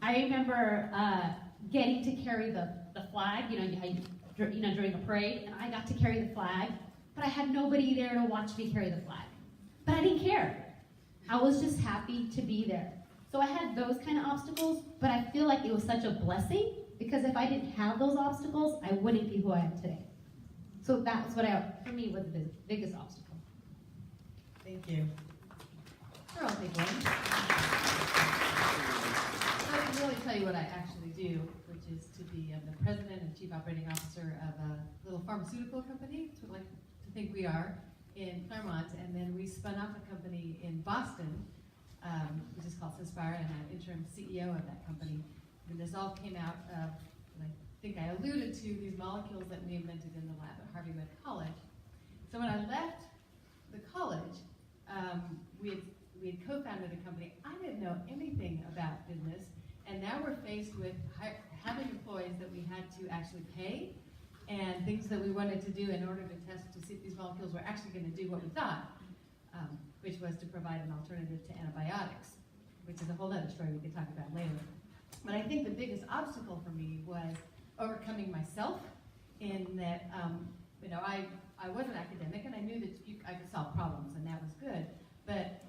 I remember getting to carry the flag, during a parade, and I got to carry the flag, but I had nobody there to watch me carry the flag. But I didn't care. I was just happy to be there. So I had those kind of obstacles, but I feel like it was such a blessing, because if I didn't have those obstacles, I wouldn't be who I am today. So that's what for me, was the biggest obstacle. Thank you. Sure, I'll take one. So I can really tell you what I actually do, which is to be the president and chief operating officer of a little pharmaceutical company, that's what I like to think we are, in Claremont. And then we spun off a company in Boston, which is called Synspira, and I'm interim CEO of that company. And this all came out of, and I think I alluded to, these molecules that we invented in the lab at Harvey Med College. So when I left the college, we had co-founded a company. I didn't know anything about business, and now we're faced with having employees that we had to actually pay, and things that we wanted to do in order to test to see if these molecules were actually going to do what we thought, which was to provide an alternative to antibiotics, which is a whole other story we could talk about later. But I think the biggest obstacle for me was overcoming myself, in that I was an academic and I knew that I could solve problems, and that was good. But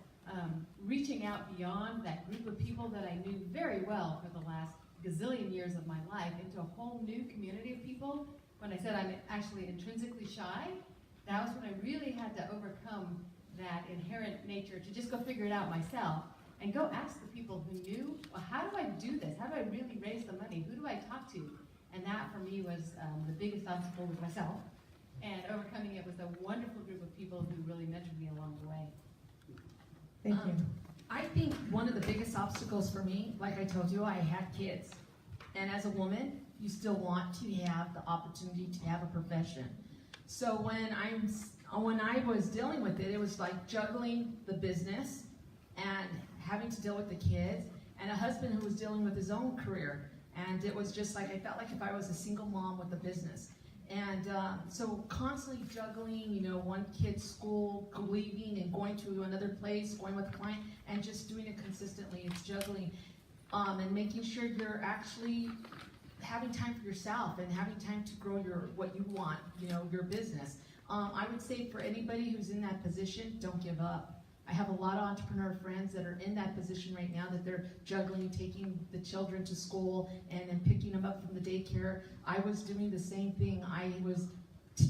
reaching out beyond that group of people that I knew very well for the last gazillion years of my life into a whole new community of people, when I said I'm actually intrinsically shy, that was when I really had to overcome that inherent nature to just go figure it out myself and go ask the people who knew, well, how do I do this? How do I really raise the money? Who do I talk to? And that for me was the biggest obstacle with myself. And overcoming it with a wonderful group of people who really mentored me along the way. Thank you. I think one of the biggest obstacles for me, like I told you, I had kids. And as a woman, you still want to have the opportunity to have a profession. So when I was dealing with it, it was like juggling the business and having to deal with the kids, and a husband who was dealing with his own career. And it was just like, I felt like if I was a single mom with a business. And so constantly juggling, one kid's school, leaving and going to another place, going with a client, and just doing it consistently. It's juggling and making sure you're actually having time for yourself and having time to grow what you want, your business. I would say for anybody who's in that position, don't give up. I have a lot of entrepreneur friends that are in that position right now, that they're juggling, taking the children to school and then picking them up from the daycare. I was doing the same thing. I was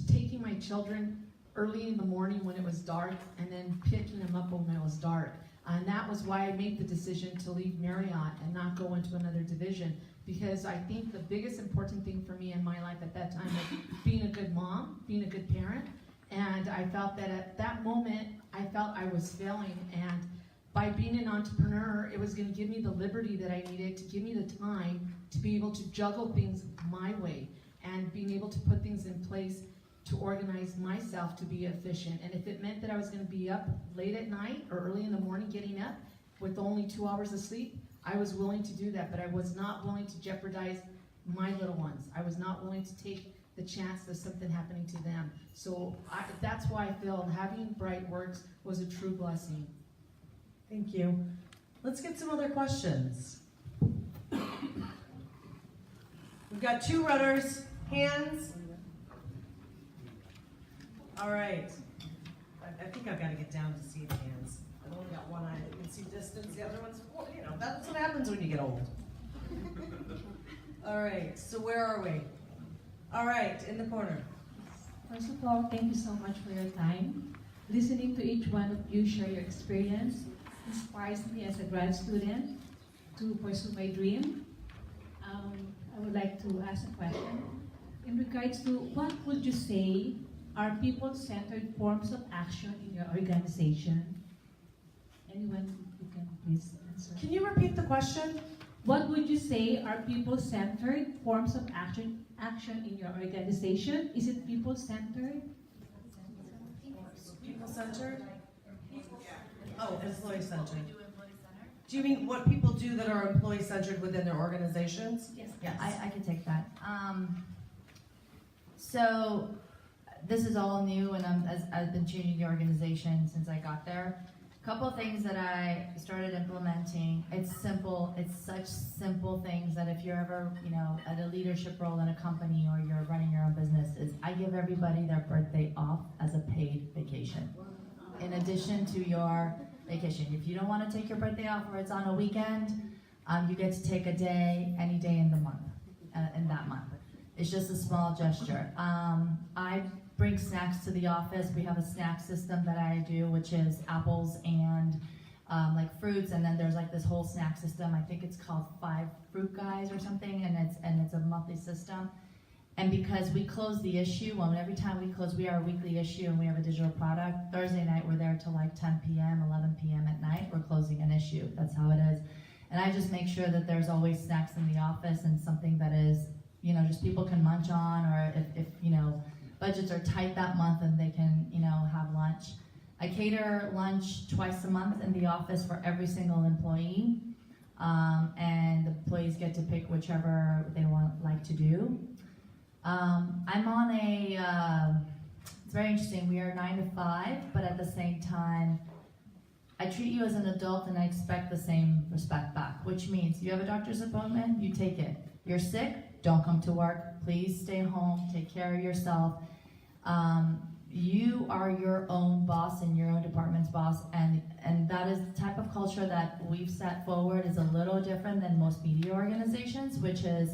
taking my children early in the morning when it was dark, and then picking them up when it was dark. And that was why I made the decision to leave Marriott and not go into another division, because I think the biggest important thing for me in my life at that time was being a good mom, being a good parent, and I felt that at that moment, I felt I was failing, and by being an entrepreneur, it was going to give me the liberty that I needed to give me the time to be able to juggle things my way and being able to put things in place to organize myself to be efficient. And if it meant that I was going to be up late at night or early in the morning getting up with only 2 hours of sleep, I was willing to do that, but I was not willing to jeopardize my little ones. I was not willing to take the chance of something happening to them. So that's why I feel having BriteWorks was a true blessing. Thank you. Let's get some other questions. We've got 2 runners, hands. All right. I think I've got to get down to see the hands. I've only got one eye that can see distance. The other one's, well, you know, that's what happens when you get old. All right, so where are we? All right, in the corner. First of all, thank you so much for your time. Listening to each one of you share your experience inspires me as a grad student to pursue my dream. I would like to ask a question. In regards to what would you say are people-centered forms of action in your organization? Anyone who can please answer. Can you repeat the question? What would you say are people-centered forms of action in your organization? Is it people-centered? People-centered? Oh, employee-centered. Do you mean what people do that are employee-centered within their organizations? Yes. Yes. I can take that. So this is all new, and I've been changing the organization since I got there. A couple of things that I started implementing. It's simple. It's such simple things that if you're ever, at a leadership role in a company or you're running your own business, is I give everybody their birthday off as a paid vacation. In addition to your vacation. If you don't want to take your birthday off or it's on a weekend, you get to take a day, any day in the month, in that month. It's just a small gesture. I bring snacks to the office. We have a snack system that I do, which is apples and like fruits, and then there's like this whole snack system. I think it's called 5 Fruit Guys or something, and it's a monthly system. And because we close the issue, well, every time we close, we are a weekly issue and we have a digital product. Thursday night, we're there till like 10 p.m., 11 p.m. at night. We're closing an issue. That's how it is. And I just make sure that there's always snacks in the office and something that is, just people can munch on, or if budgets are tight that month and they can, have lunch. I cater lunch twice a month in the office for every single employee. And the employees get to pick whichever they like to do. I'm on it's very interesting, we are 9 to 5, but at the same time, I treat you as an adult and I expect the same respect back, which means you have a doctor's appointment, you take it. You're sick, don't come to work, please stay home, take care of yourself. You are your own boss and your own department's boss, and that is the type of culture that we've set forward is a little different than most media organizations, which is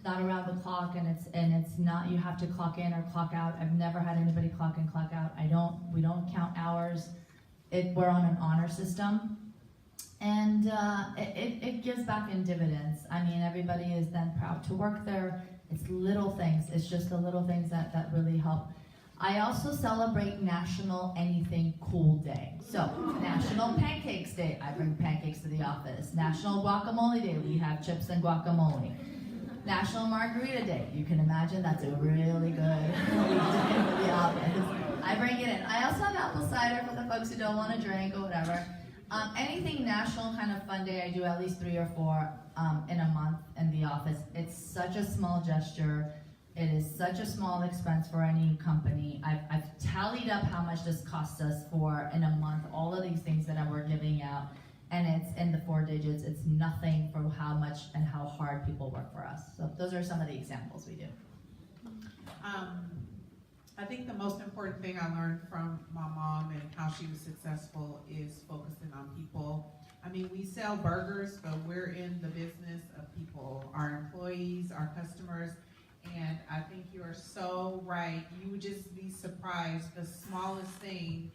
not around the clock, and it's not you have to clock in or clock out. I've never had anybody clock in, clock out. We don't count hours. We're on an honor system, and it gives back in dividends. I mean, everybody is then proud to work there. It's little things. It's just the little things that really help. I also celebrate National Anything Cool Day. So, National Pancakes Day, I bring pancakes to the office. National Guacamole Day, we have chips and guacamole. National Margarita Day, you can imagine that's a really good day for the office. I bring it in. I also have apple cider for the folks who don't want to drink or whatever. Anything national kind of fun day, I do at least 3 or 4 in a month in the office. It's such a small gesture. It is such a small expense for any company. I've tallied up how much this costs us for in a month, all of these things that we're giving out, and it's in the 4 digits. It's nothing for how much and how hard people work for us. So those are some of the examples we do. I think the most important thing I learned from my mom and how she was successful is focusing on people. I mean, we sell burgers, but we're in the business of people, our employees, our customers, and I think your are so right. You would just be surprised, the smallest thing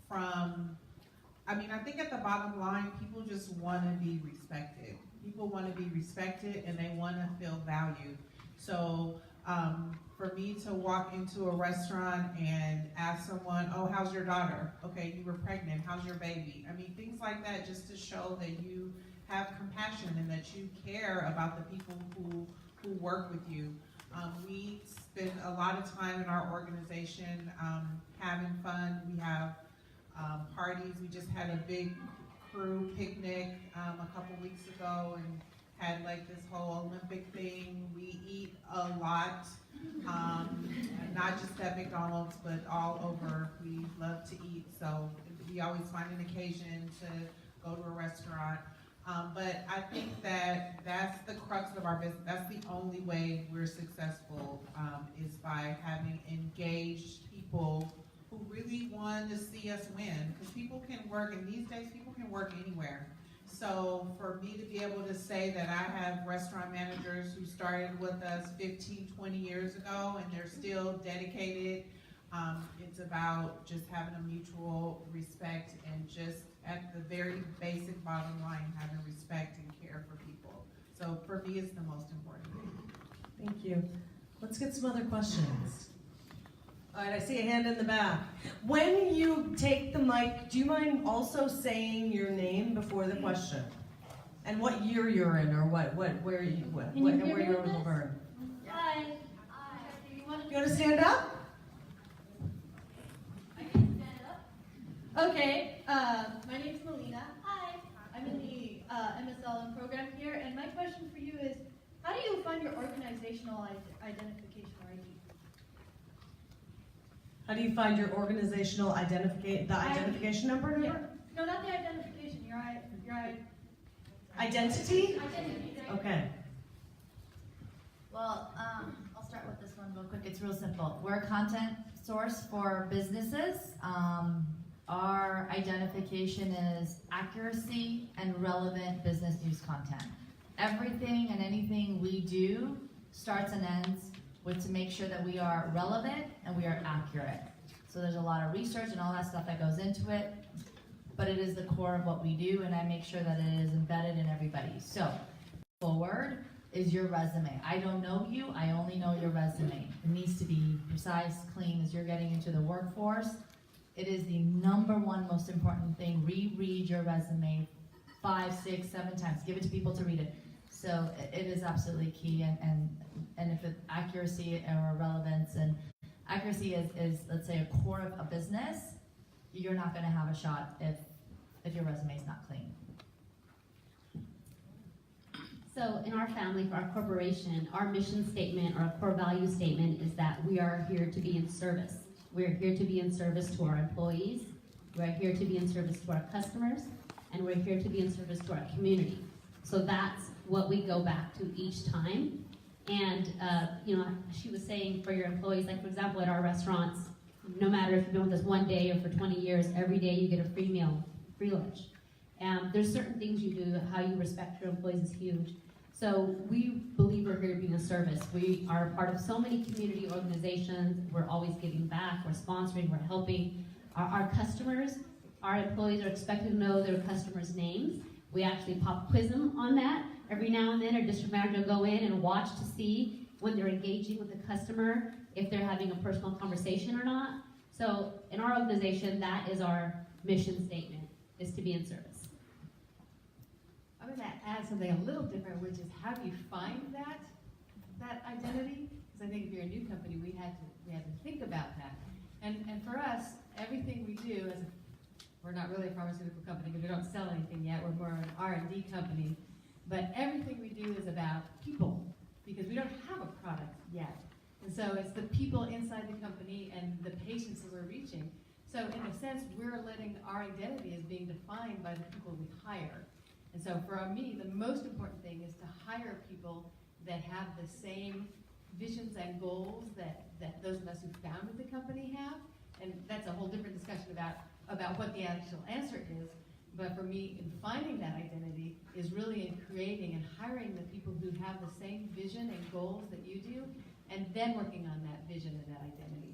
from, I mean, I think at the bottom line, people just want to be respected. People want to be respected and they want to feel valued. So for me to walk into a restaurant and ask someone, oh, how's your daughter? Okay, you were pregnant, how's your baby? I mean, things like that, just to show that you have compassion and that you care about the people who work with you. We spend a lot of time in our organization having fun. We have parties. We just had a big crew picnic a couple weeks ago and had like this whole Olympic thing. We eat a lot, not just at McDonald's, but all over. We love to eat, so we always find an occasion to go to a restaurant. But I think that that's the crux of our business. That's the only way we're successful, is by having engaged people who really want to see us win. Because people can work, and these days people can work anywhere. So for me to be able to say that I have restaurant managers who started with us 15, 20 years ago, and they're still dedicated, it's about just having a mutual respect and just at the very basic bottom line, having respect and care for people. So for me, it's the most important thing. Thank you. Let's get some other questions. All right, I see a hand in the back. When you take the mic, do you mind also saying your name before the question? And what year you're in, or where you're in Laverne? Hi. You want to stand up? I can stand up. Okay, my name's Melina. Hi. I'm in the MSL program here, and my question for you is, how do you find your organizational identification or ID? How do you find your organizational identification number? Yeah. No, not the identification. Your identity? Identity. Okay. Well, I'll start with this one real quick. It's real simple. We're a content source for businesses. Our identification is accuracy and relevant business news content. Everything and anything we do starts and ends with to make sure that we are relevant and we are accurate. So there's a lot of research and all that stuff that goes into it, but it is the core of what we do, and I make sure that it is embedded in everybody. So, forward is your resume. I don't know you, I only know your resume. It needs to be precise, clean as you're getting into the workforce. It is the #1 most important thing. Reread your resume 5, 6, 7 times. Give it to people to read it. So it is absolutely key, and if it's accuracy or relevance, and accuracy is let's say a core of a business, you're not going to have a shot if your resume is not clean. So in our family, for our corporation, our mission statement, our core value statement is that we are here to be in service. We're here to be in service to our employees, we're here to be in service to our customers, and we're here to be in service to our community. So that's what we go back to each time. And she was saying for your employees, like for example at our restaurants, no matter if you've been with us 1 day or for 20 years, every day you get a free meal, free lunch. There's certain things you do, how you respect your employees is huge. So we believe we're here to be in service. We are part of so many community organizations. We're always giving back, we're sponsoring, we're helping. Our customers, our employees are expected to know their customers' names. We actually quiz them on that. Every now and then our district manager will go in and watch to see when they're engaging with the customer, if they're having a personal conversation or not. So in our organization, that is our mission statement, is to be in service. I'm going to add something a little different, which is how do you find that identity? Because I think if you're a new company, we had to think about that. And for us, everything we do, we're not really a pharmaceutical company because we don't sell anything yet. We're more an R&D company. But everything we do is about people because we don't have a product yet. And so it's the people inside the company and the patients that we're reaching. So in a sense, we're letting our identity as being defined by the people we hire. And so for me, the most important thing is to hire people that have the same visions and goals that those of us who founded the company have. And that's a whole different discussion about what the actual answer is. But for me, in finding that identity is really in creating and hiring the people who have the same vision and goals that you do, and then working on that vision and that identity.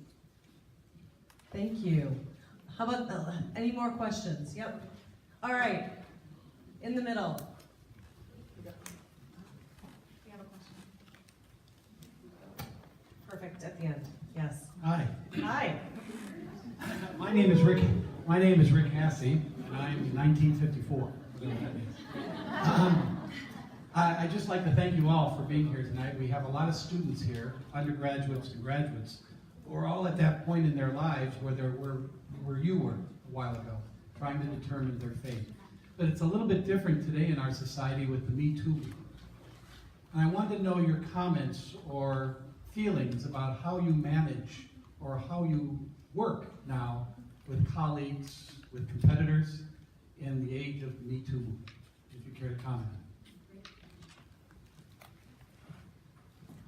Thank you. How about any more questions? Yep. All right. In the middle. We have a question. Perfect. At the end. Yes. Hi, Hi. my name is Rick. My name is Rick Hasse, and I'm 1954. Whatever that means. I'd just like to thank you all for being here tonight. We have a lot of students here, undergraduates and graduates, who are all at that point in their lives where you were a while ago, trying to determine their fate. But it's a little bit different today in our society with the Me Too movement. And I wanted to know your comments or feelings about how you manage or how you work now with colleagues, with competitors in the age of the Me Too movement, if you care to comment.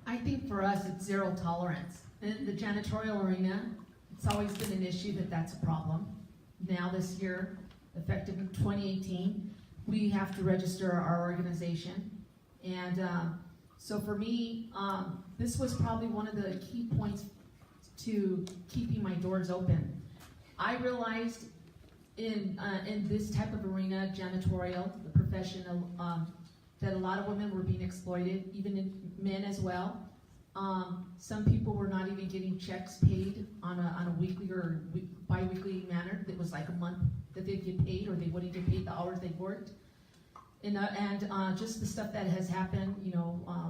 I think for us, it's zero tolerance. In the janitorial arena, it's always been an issue that's a problem. Now this year, effective in 2018, we have to register our organization. And so for me, this was probably one of the key points to keeping my doors open. I realized in this type of arena, janitorial, the profession, that a lot of women were being exploited, even in men as well. Some people were not even getting checks paid on a weekly or bi-weekly manner. It was like a month that they'd get paid, or they wouldn't get paid the hours they worked. And just the stuff that has happened,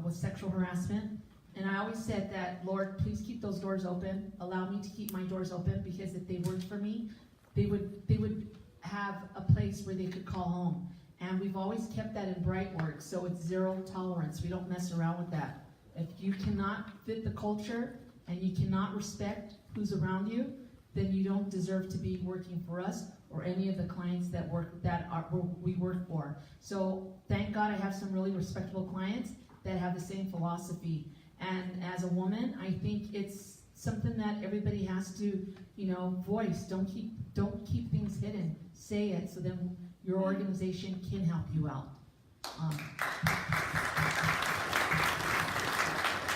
with sexual harassment. And I always said that, Lord, please keep those doors open. Allow me to keep my doors open, because if they worked for me, they would have a place where they could call home. And we've always kept that in BriteWorks, so it's zero tolerance. We don't mess around with that. If you cannot fit the culture and you cannot respect who's around you, then you don't deserve to be working for us or any of the clients that we work for. So thank God I have some really respectable clients that have the same philosophy. And as a woman, I think it's something that everybody has to, voice. Don't keep things hidden. Say it, so then your organization can help you out.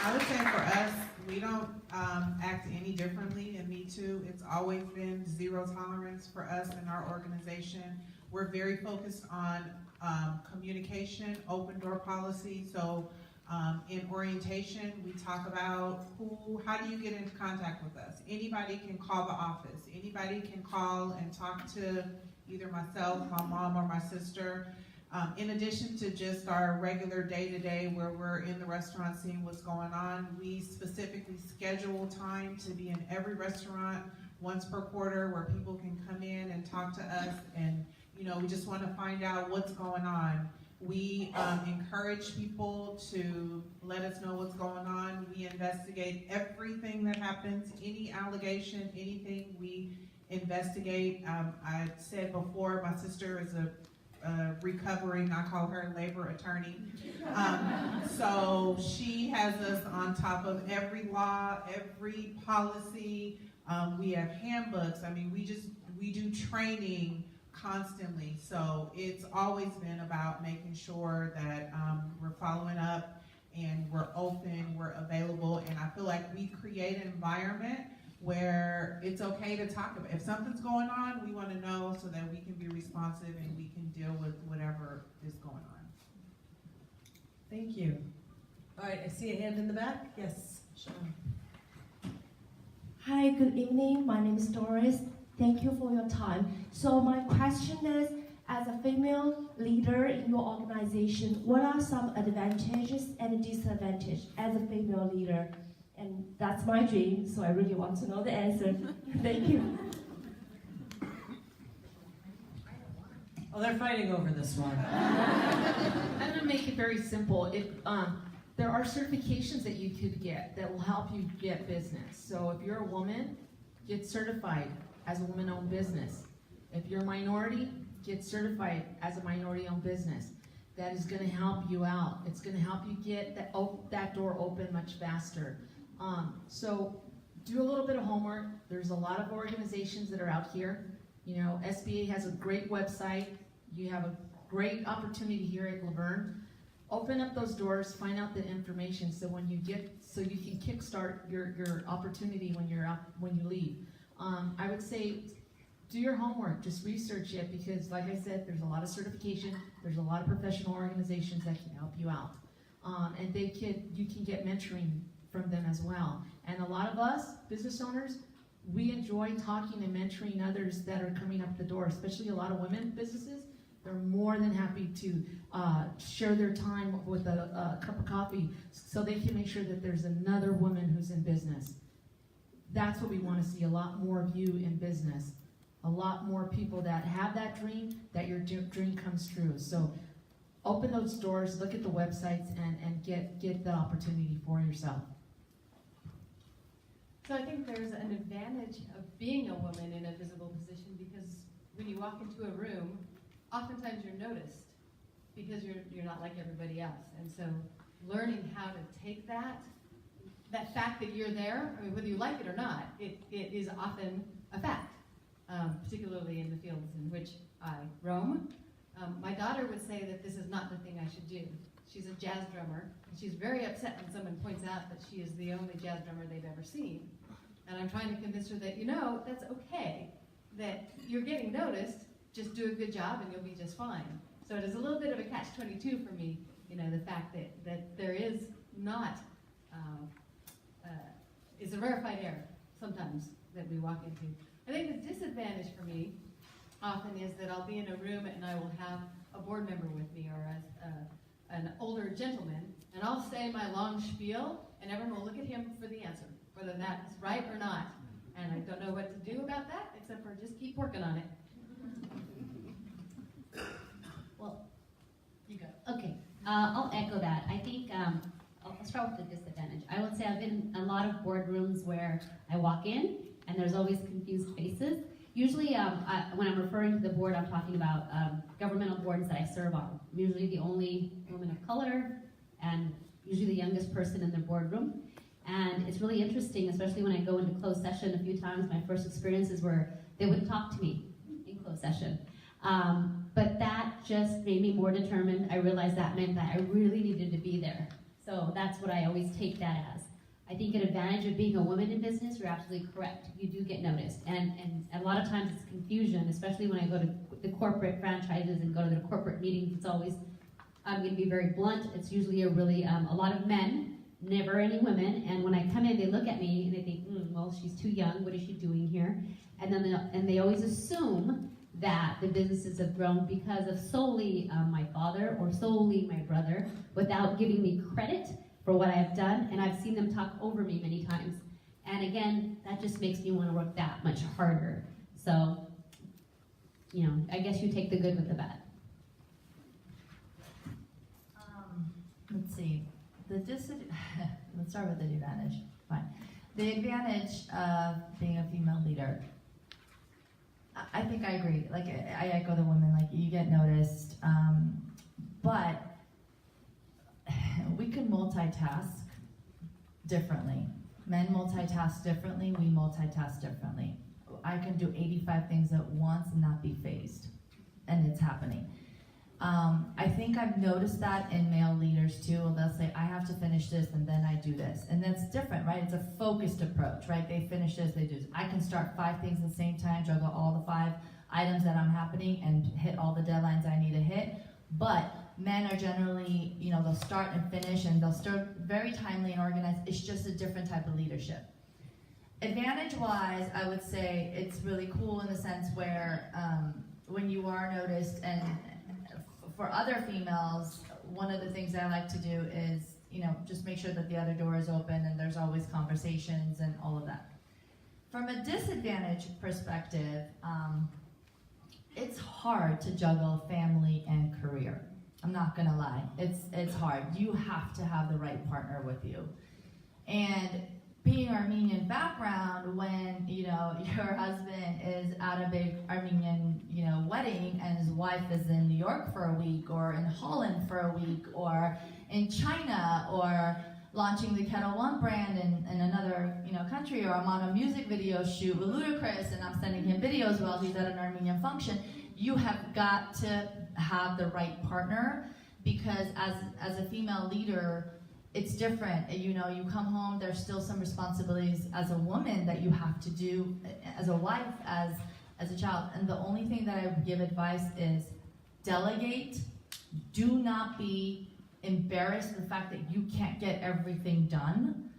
I would say for us, we don't act any differently in Me Too. It's always been zero tolerance for us in our organization. We're very focused on communication, open door policy. So in orientation, we talk about how do you get into contact with us? Anybody can call the office. Anybody can call and talk to either myself, my mom, or my sister. In addition to just our regular day-to-day where we're in the restaurant seeing what's going on, we specifically schedule time to be in every restaurant once per quarter where people can come in and talk to us, and we just want to find out what's going on. We encourage people to let us know what's going on. We investigate everything that happens, any allegation, anything we investigate. I said before, my sister is a recovering, I call her labor attorney. So she has us on top of every law, every policy. We have handbooks. I mean, we do training constantly. So it's always been about making sure that we're following up and we're open, we're available, and I feel like we create an environment where it's okay to talk about. If something's going on, we want to know so that we can be responsive and we can deal with whatever is going on. Thank you. All right, I see a hand in the back. Yes, Sean. Hi, good evening. My name is Doris. Thank you for your time. So my question is, as a female leader in your organization, what are some advantages and disadvantages as a female leader? And that's my dream, so I really want to know the answer. Thank you. Oh, they're fighting over this one. I'm going to make it very simple. There are certifications that you could get that will help you get business. So if you're a woman, get certified as a woman-owned business. If you're a minority, get certified as a minority-owned business. That is going to help you out. It's going to help you get that door open much faster. So do a little bit of homework. There's a lot of organizations that are out here. SBA has a great website. You have a great opportunity here at Laverne. Open up those doors, find out the information, so when you can kickstart your opportunity when you leave. I would say, do your homework, just research it, because like I said, there's a lot of certification, there's a lot of professional organizations that can help you out. And you can get mentoring from them as well. And a lot of us, business owners, we enjoy talking and mentoring others that are coming up the door, especially a lot of women businesses. They're more than happy to share their time with a cup of coffee so they can make sure that there's another woman who's in business. That's what we want to see, a lot more of you in business. A lot more people that have that dream, that your dream comes true. So open those doors, look at the websites, and get the opportunity for yourself. So I think there's an advantage of being a woman in a visible position, because when you walk into a room, oftentimes you're noticed because you're not like everybody else. And so learning how to take that fact that you're there, I mean, whether you like it or not, it is often a fact, particularly in the fields in which I roam. My daughter would say that this is not the thing I should do. She's a jazz drummer, and she's very upset when someone points out that she is the only jazz drummer they've ever seen. And I'm trying to convince her that, that's okay, that you're getting noticed, just do a good job and you'll be just fine. So it is a little bit of a catch-22 for me, the fact that there is not, it's a rarefied air sometimes that we walk into. I think the disadvantage for me often is that I'll be in a room and I will have a board member with me, or an older gentleman, and I'll say my long spiel, and everyone will look at him for the answer, whether that's right or not. And I don't know what to do about that, except for just keep working on it. Well, You go. okay, I'll echo that. I think I'll start with the disadvantage. I would say I've been in a lot of boardrooms where I walk in and there's always confused faces. Usually, when I'm referring to the board, I'm talking about governmental boards that I serve on. I'm usually the only woman of color and usually the youngest person in the boardroom. And it's really interesting, especially when I go into closed session a few times. My first experiences were they wouldn't talk to me in closed session. But that just made me more determined. I realized that meant that I really needed to be there. So that's what I always take that as. I think an advantage of being a woman in business, you're absolutely correct. You do get noticed. And a lot of times it's confusion, especially when I go to the corporate franchises and go to the corporate meetings. It's always, I'm going to be very blunt, it's usually a lot of men, never any women. And when I come in, they look at me and they think, well, she's too young. What is she doing here? And then they always assume that the businesses have grown because of solely my father or solely my brother, without giving me credit for what I have done, and I've seen them talk over me many times. And again, that just makes me want to work that much harder. So, I guess you take the good with the bad. Let's see. Let's start with the advantage. Fine. The advantage of being a female leader. I think I agree. Like, I echo the women. Like, you get noticed, but we can multitask differently. Men multitask differently. We multitask differently. I can do 85 things at once and not be phased, and it's happening. I think I've noticed that in male leaders too. They'll say, I have to finish this and then I do this. And that's different, right? It's a focused approach, right? They finish this, they do this. I can start 5 things at the same time, juggle all the 5 items that I'm happening and hit all the deadlines I need to hit. But men are generally, they'll start and finish and they'll start very timely and organized. It's just a different type of leadership. Advantage-wise, I would say it's really cool in the sense where when you are noticed, and for other females, one of the things I like to do is, just make sure that the other door is open and there's always conversations and all of that. From a disadvantage perspective, it's hard to juggle family and career. I'm not gonna lie, it's hard. You have to have the right partner with you. And being Armenian background, when your husband is at a big Armenian wedding and his wife is in New York for a week, or in Holland for a week, or in China, or launching the Kettle One brand in another country, or I'm on a music video shoot with Ludacris and I'm sending him videos while he's at an Armenian function, you have got to have the right partner, because as a female leader, it's different. You know, you come home, there's still some responsibilities as a woman that you have to do, as a wife, as a child. And the only thing that I would give advice is delegate. Do not be embarrassed at the fact that you can't get everything done.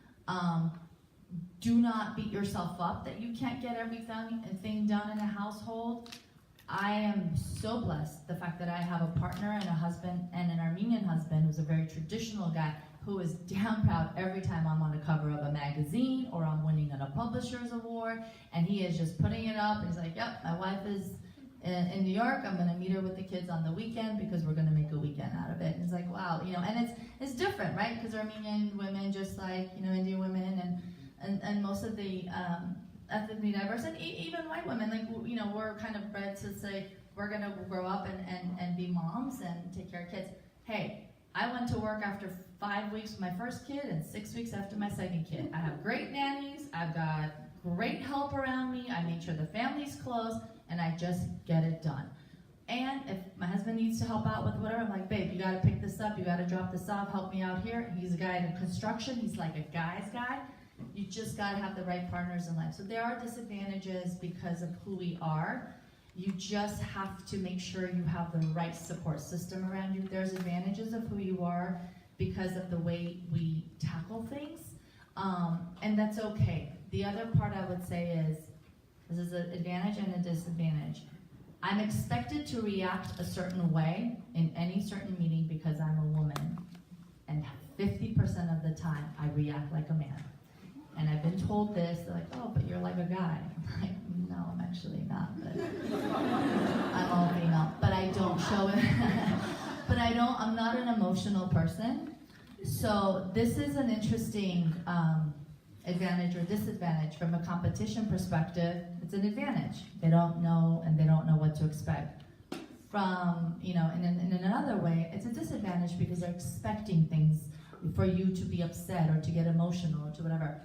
Do not beat yourself up that you can't get everything done in a household. I am so blessed, the fact that I have a partner and a husband, and an Armenian husband who's a very traditional guy, who is damn proud every time I'm on the cover of a magazine or I'm winning a publisher's award, and he is just putting it up, and he's like, yep, my wife is in New York, I'm gonna meet her with the kids on the weekend because we're gonna make a weekend out of it. And it's like, wow, you know, and it's different, right? Because Armenian women, just like, you know, Indian women and most of the ethnically diverse, and even white women, like, you know, we're kind of bred to say, we're gonna grow up and be moms and take care of kids. Hey, I went to work after 5 weeks with my first kid and 6 weeks after my second kid. I have great nannies, I've got great help around me, I make sure the family's close, and I just get it done. And if my husband needs to help out with whatever, I'm like, babe, you gotta pick this up, you gotta drop this off, help me out here. He's a guy in construction, he's like a guy's guy. You just gotta have the right partners in life. So there are disadvantages because of who we are. You just have to make sure you have the right support system around you. There's advantages of who you are because of the way we tackle things, and that's okay. The other part I would say is, this is an advantage and a disadvantage. I'm expected to react a certain way in any certain meeting because I'm a woman, and 50% of the time I react like a man. And I've been told this, they're like, oh, but you're like a guy. I'm like, no, I'm actually not, but I'm all female. But I don't show it. But I'm not an emotional person. So this is an interesting advantage or disadvantage. From a competition perspective, it's an advantage. They don't know, and they don't know what to expect. From, you know, in another way, it's a disadvantage because they're expecting things for you to be upset or to get emotional or to whatever.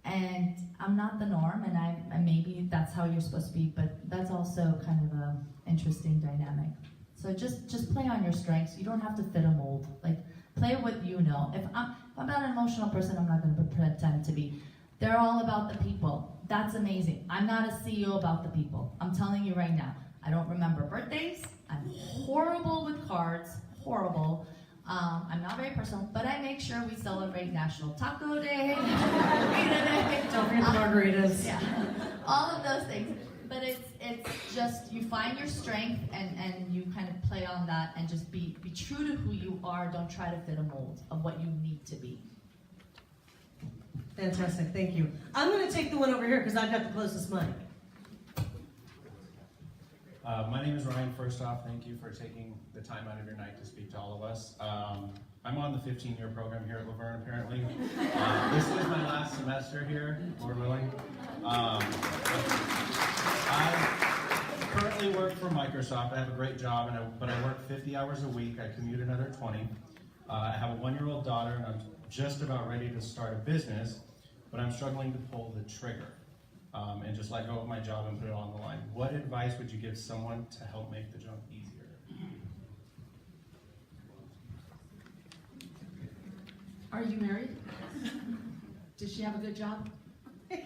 And I'm not the norm, and maybe that's how you're supposed to be, but that's also kind of a interesting dynamic. So just play on your strengths. You don't have to fit a mold. Like, play what you know. If I'm not an emotional person, I'm not going to pretend to be. They're all about the people. That's amazing. I'm not a CEO about the people. I'm telling you right now. I don't remember birthdays. I'm horrible with cards. Horrible. I'm not very personal, but I make sure we celebrate National Taco Day, Margarita Day. Don't forget the margaritas. Yeah, all of those things. But it's just, you find your strength and you kind of play on that and just be true to who you are. Don't try to fit a mold of what you need to be. Fantastic, thank you. I'm going to take the one over here because I've got the closest mic. My name is Ryan. First off, thank you for taking the time out of your night to speak to all of us. I'm on the 15-year program here at Laverne, apparently. This is my last semester here, Lord willing. I currently work for Microsoft. I have a great job, but I work 50 hours a week. I commute another 20. I have a 1-year-old daughter, and I'm just about ready to start a business, but I'm struggling to pull the trigger. And just let go of my job and put it on the line. What advice would you give someone to help make the jump easier? Are you married? Does she have a good job? Okay,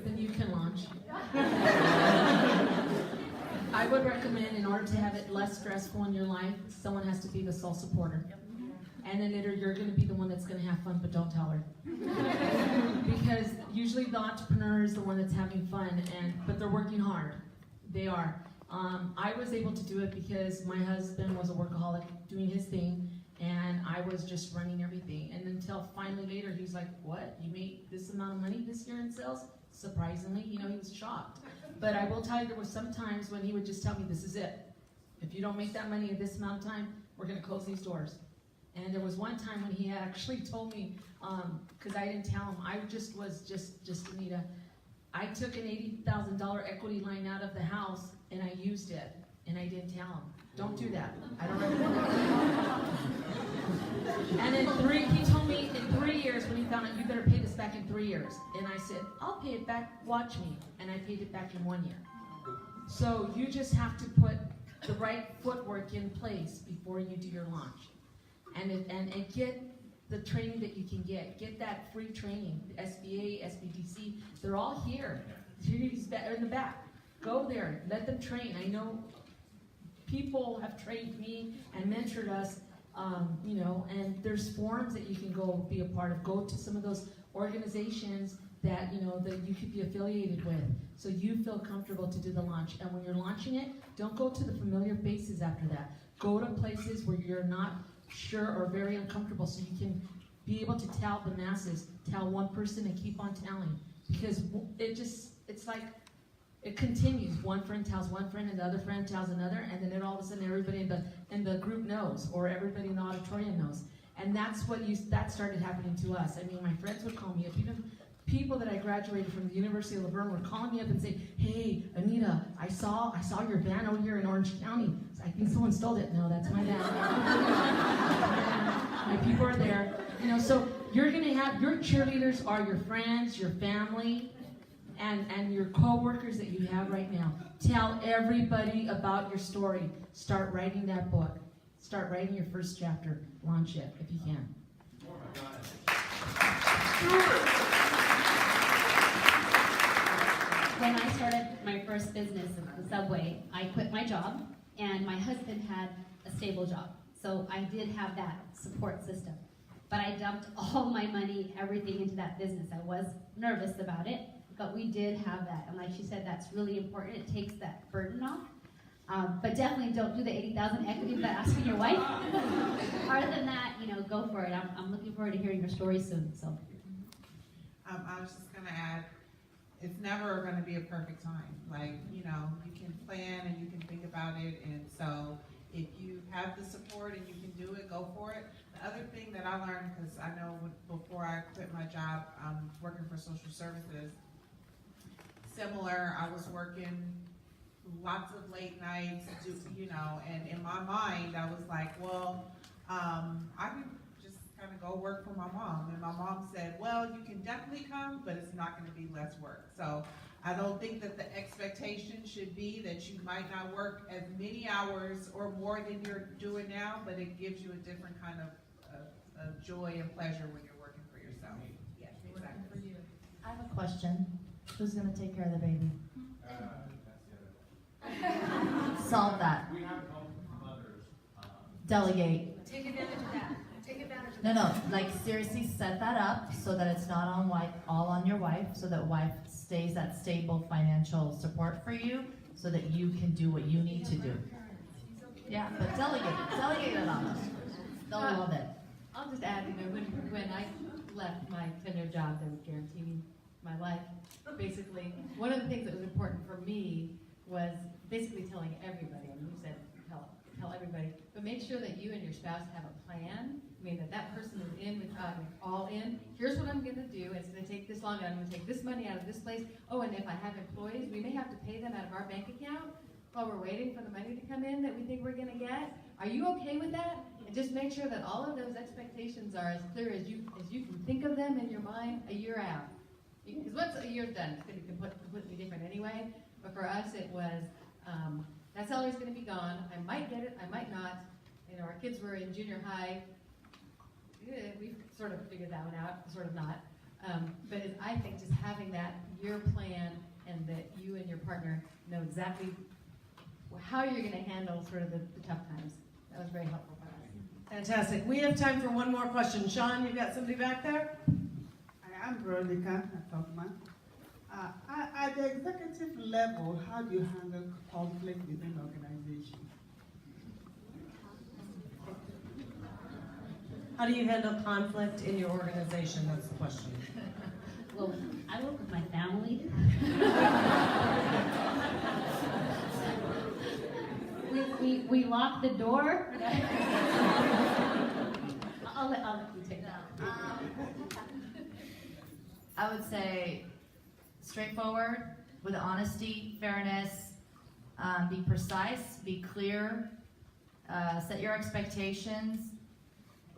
then you can launch. I would recommend, in order to have it less stressful in your life, someone has to be the sole supporter. And then you're going to be the one that's going to have fun, but don't tell her. Because usually the entrepreneur is the one that's having fun, but they're working hard. They are. I was able to do it because my husband was a workaholic doing his thing, and I was just running everything. And until finally later, he's like, what? You made this amount of money this year in sales? Surprisingly, he was shocked. But I will tell you, there was some times when he would just tell me, this is it. If you don't make that money in this amount of time, we're going to close these doors. And there was one time when he actually told me, because I didn't tell him, I was just Anita, I took an $80,000 equity line out of the house and I used it, and I didn't tell him. Don't do that. I don't recommend it. And he told me in 3 years, when he found out, you better pay this back in 3 years. And I said, I'll pay it back, watch me. And I paid it back in 1 year. So you just have to put the right footwork in place before you do your launch. And get the training that you can get that free training. The SBA, SBDC, they're all here. They're in the back. Go there, let them train. I know people have trained me and mentored us, and there's forums that you can go be a part of. Go to some of those organizations that that you could be affiliated with, so you feel comfortable to do the launch. And when you're launching it, don't go to the familiar faces after that. Go to places where you're not sure or very uncomfortable, so you can be able to tell the masses, tell one person and keep on telling, because it's like it continues. One friend tells one friend, and the other friend tells another, and then all of a sudden everybody in the group knows, or everybody in the auditorium knows. And that's that started happening to us. I mean, my friends would call me up, even people that I graduated from the University of Verne were calling me up and saying, "Hey, Anita, I saw your van over here in Orange County. I think someone stole it." No, that's my van. My people are there. So you're gonna have your cheerleaders are your friends, your family, and your co-workers that you have right now. Tell everybody about your story. Start writing that book. Start writing your first chapter. Launch it if you can. When I started my first business, the Subway, I quit my job, and my husband had a stable job. So I did have that support system. But I dumped all my money, everything into that business. I was nervous about it, but we did have that. And like she said, that's really important. It takes that burden off. But definitely don't do the 80,000 equity without asking your wife. Other than that, go for it. I'm looking forward to hearing your story soon. So, I was just gonna add, it's never gonna be a perfect time. Like, you can plan and you can think about it, and so if you have the support and you can do it, go for it. The other thing that I learned, because I know before I quit my job, working for social services, similar, I was working lots of late nights, and in my mind, I was like, well, I can just kind of go work for my mom. And my mom said, well, you can definitely come, but it's not going to be less work. So I don't think that the expectation should be that you might not work as many hours or more than you're doing now, but it gives you a different kind of joy and pleasure when you're working for yourself. Yes, exactly. I have a question. Who's going to take care of the baby? Solve that. We have help from others. Delegate. Take advantage of that. Take advantage of No, like seriously set that up so that it's not all on your wife, so that wife stays that stable financial support for you, so that you can do what you need to do. Yeah, but delegate it on us. They'll love it. I'll just add, when I left my tenured job that was guaranteeing my life, basically, one of the things that was important for me was basically telling everybody. I mean, you said tell everybody, but make sure that you and your spouse have a plan. I mean, that person is in with all in. Here's what I'm going to do. It's going to take this long, and I'm going to take this money out of this place. Oh, and if I have employees, we may have to pay them out of our bank account while we're waiting for the money to come in that we think we're going to get. Are you okay with that? And just make sure that all of those expectations are as clear as you can think of them in your mind a year out. Because once a year's done, it's going to be completely different anyway. But for us, it was, that salary's going to be gone. I might get it, I might not. Our kids were in junior high. We sort of figured that one out, sort of not. But I think just having that year plan, and that you and your partner know exactly how you're going to handle sort of the tough times. That was very helpful for us. Fantastic. We have time for one more question. Sean, you've got somebody back there? I'm Veronica Kaufman. At the executive level, how do you handle conflict within the organization? How do you handle conflict in your organization? That's the question. Well, I work with my family. we lock the door. I'll let you take that. I would say straightforward, with honesty, fairness, be precise, be clear, set your expectations.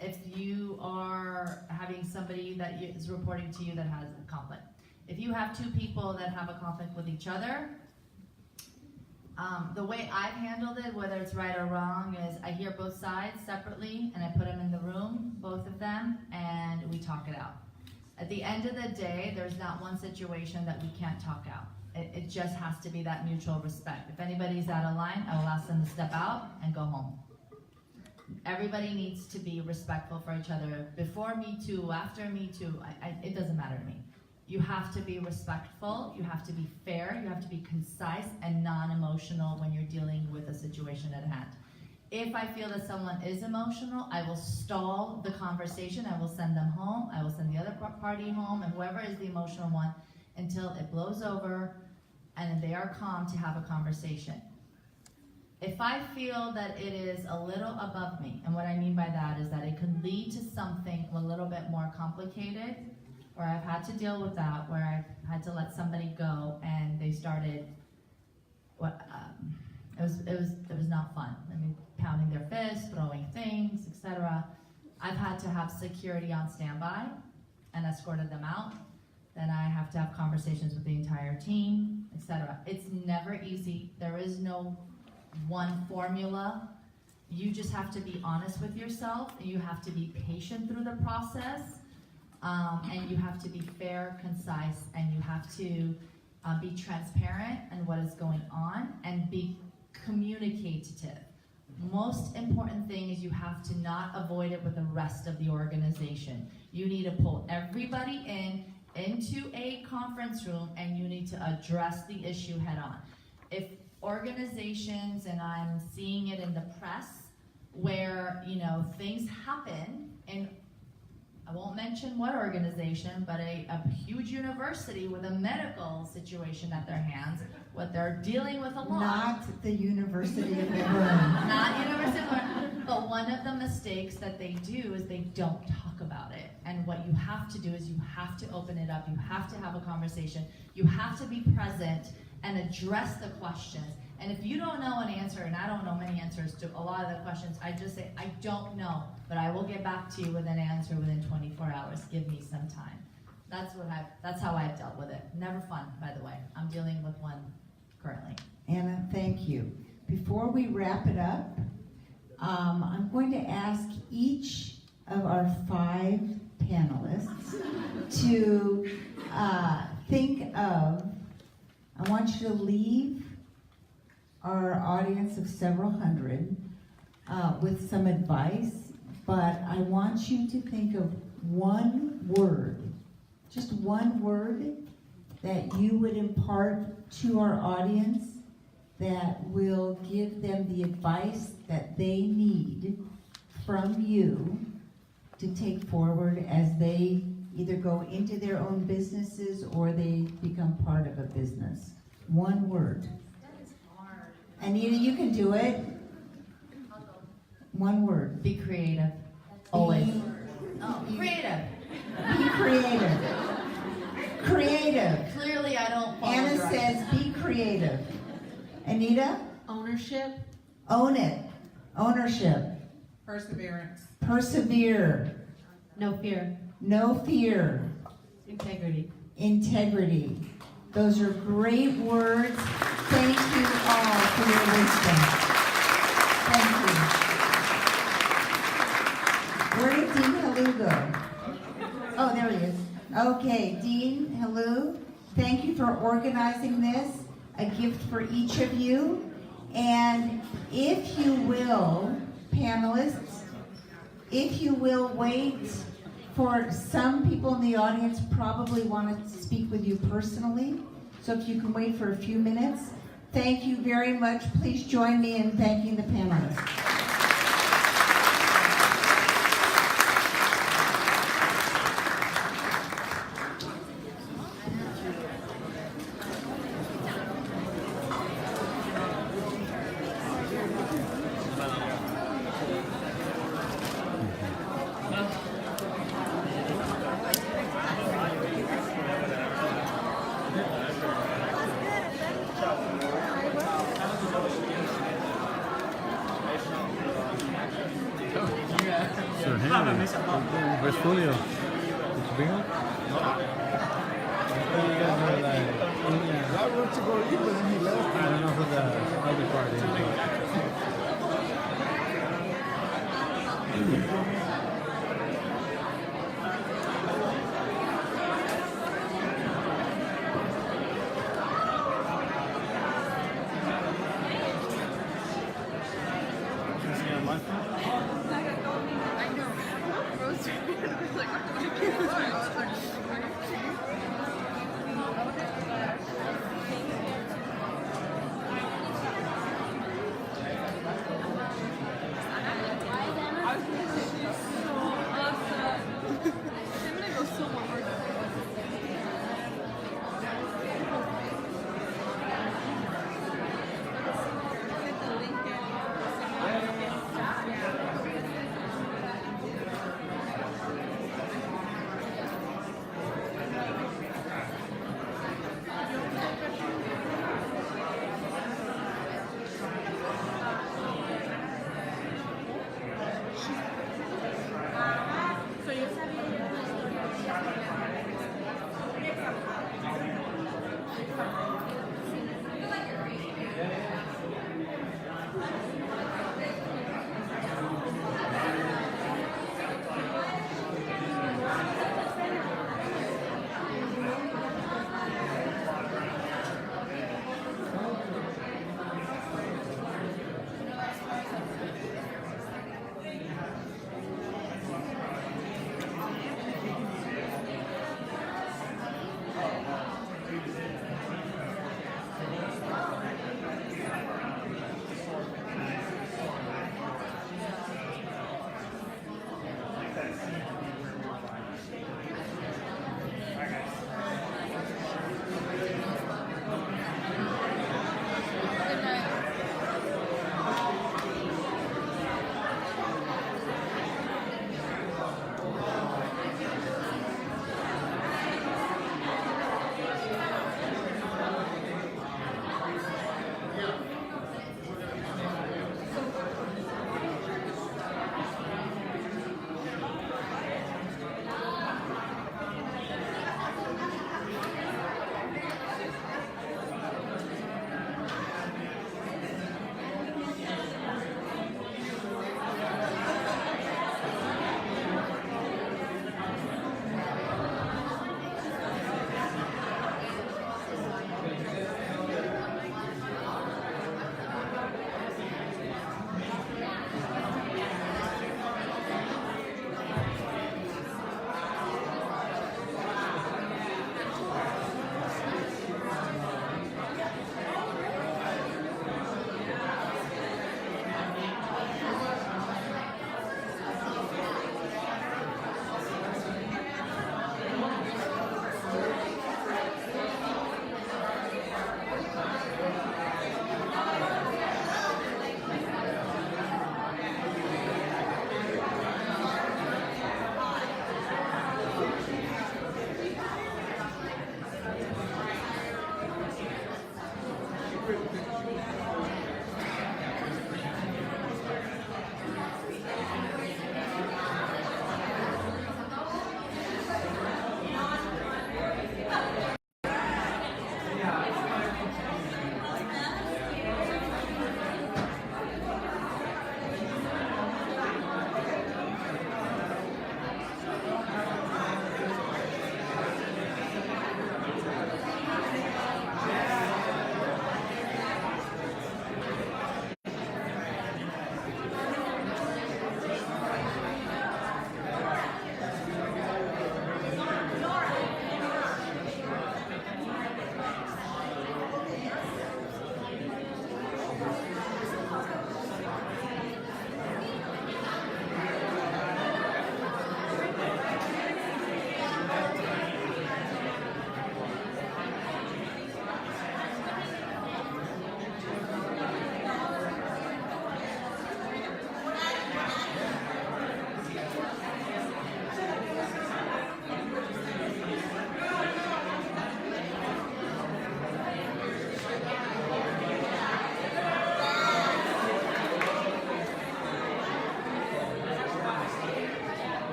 If you are having somebody that is reporting to you that has a conflict. If you have two people that have a conflict with each other, The way I've handled it, whether it's right or wrong, is I hear both sides separately and I put them in the room, both of them, and we talk it out. At the end of the day, there's not one situation that we can't talk out. It just has to be that mutual respect. If anybody's out of line, I will ask them to step out and go home. Everybody needs to be respectful for each other. Before Me Too, after Me Too, it doesn't matter to me. You have to be respectful, you have to be fair, you have to be concise and non-emotional when you're dealing with a situation at hand. If I feel that someone is emotional, I will stall the conversation, I will send them home, I will send the other party home, and whoever is the emotional one, until it blows over and they are calm to have a conversation. If I feel that it is a little above me, and what I mean by that is that it could lead to something a little bit more complicated, where I've had to deal with that, where I've had to let somebody go and they started, it was not fun. I mean, pounding their fists, throwing things, etc. I've had to have security on standby and escorted them out. Then I have to have conversations with the entire team, etc. It's never easy. There is no one formula. You just have to be honest with yourself. You have to be patient through the process, and you have to be fair, concise, and you have to be transparent in what is going on and be communicative. Most important thing is you have to not avoid it with the rest of the organization. You need to pull everybody into a conference room, and you need to address the issue head on. If organizations, and I'm seeing it in the press, where things happen, and I won't mention what organization, but a huge university with a medical situation at their hands, what they're dealing with a lot. Not the University of Verne. Not University of Verne. But one of the mistakes that they do is they don't talk about it. And what you have to do is you have to open it up. You have to have a conversation. You have to be present and address the questions. And if you don't know an answer, and I don't know many answers to a lot of the questions, I just say, I don't know, but I will get back to you with an answer within 24 hours. Give me some time. That's how I've dealt with it. Never fun, by the way. I'm dealing with one currently. Anna, thank you. Before we wrap it up, I'm going to ask each of our 5 panelists to think of, I want you to leave our audience of several hundred with some advice, but I want you to think of one word, just one word that you would impart to our audience that will give them the advice that they need from you to take forward as they either go into their own businesses or they become part of a business. One word. Anita, you can do it. One word. Be creative. Always. Creative. Be creative. Creative. Clearly I don't follow Anna directions. says be creative. Anita? Ownership. Own it. Ownership. Perseverance. Persevere. No fear. No fear. Integrity. Integrity. Those are great words. Thank you all for your wisdom. Thank you. Where did Dean Halou go? Oh, there he is. Okay, Dean Halou, thank you for organizing this. A gift for each of you. And if you will, panelists, if you will wait for some people in the audience probably want to speak with you personally. So if you can wait for a few minutes. Thank you very much. Please join me in thanking the panelists. Where's Julio? Did you bring him? I thought you guys were like I went to go eat, but then he left. I don't know who the other part is.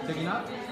Taking off?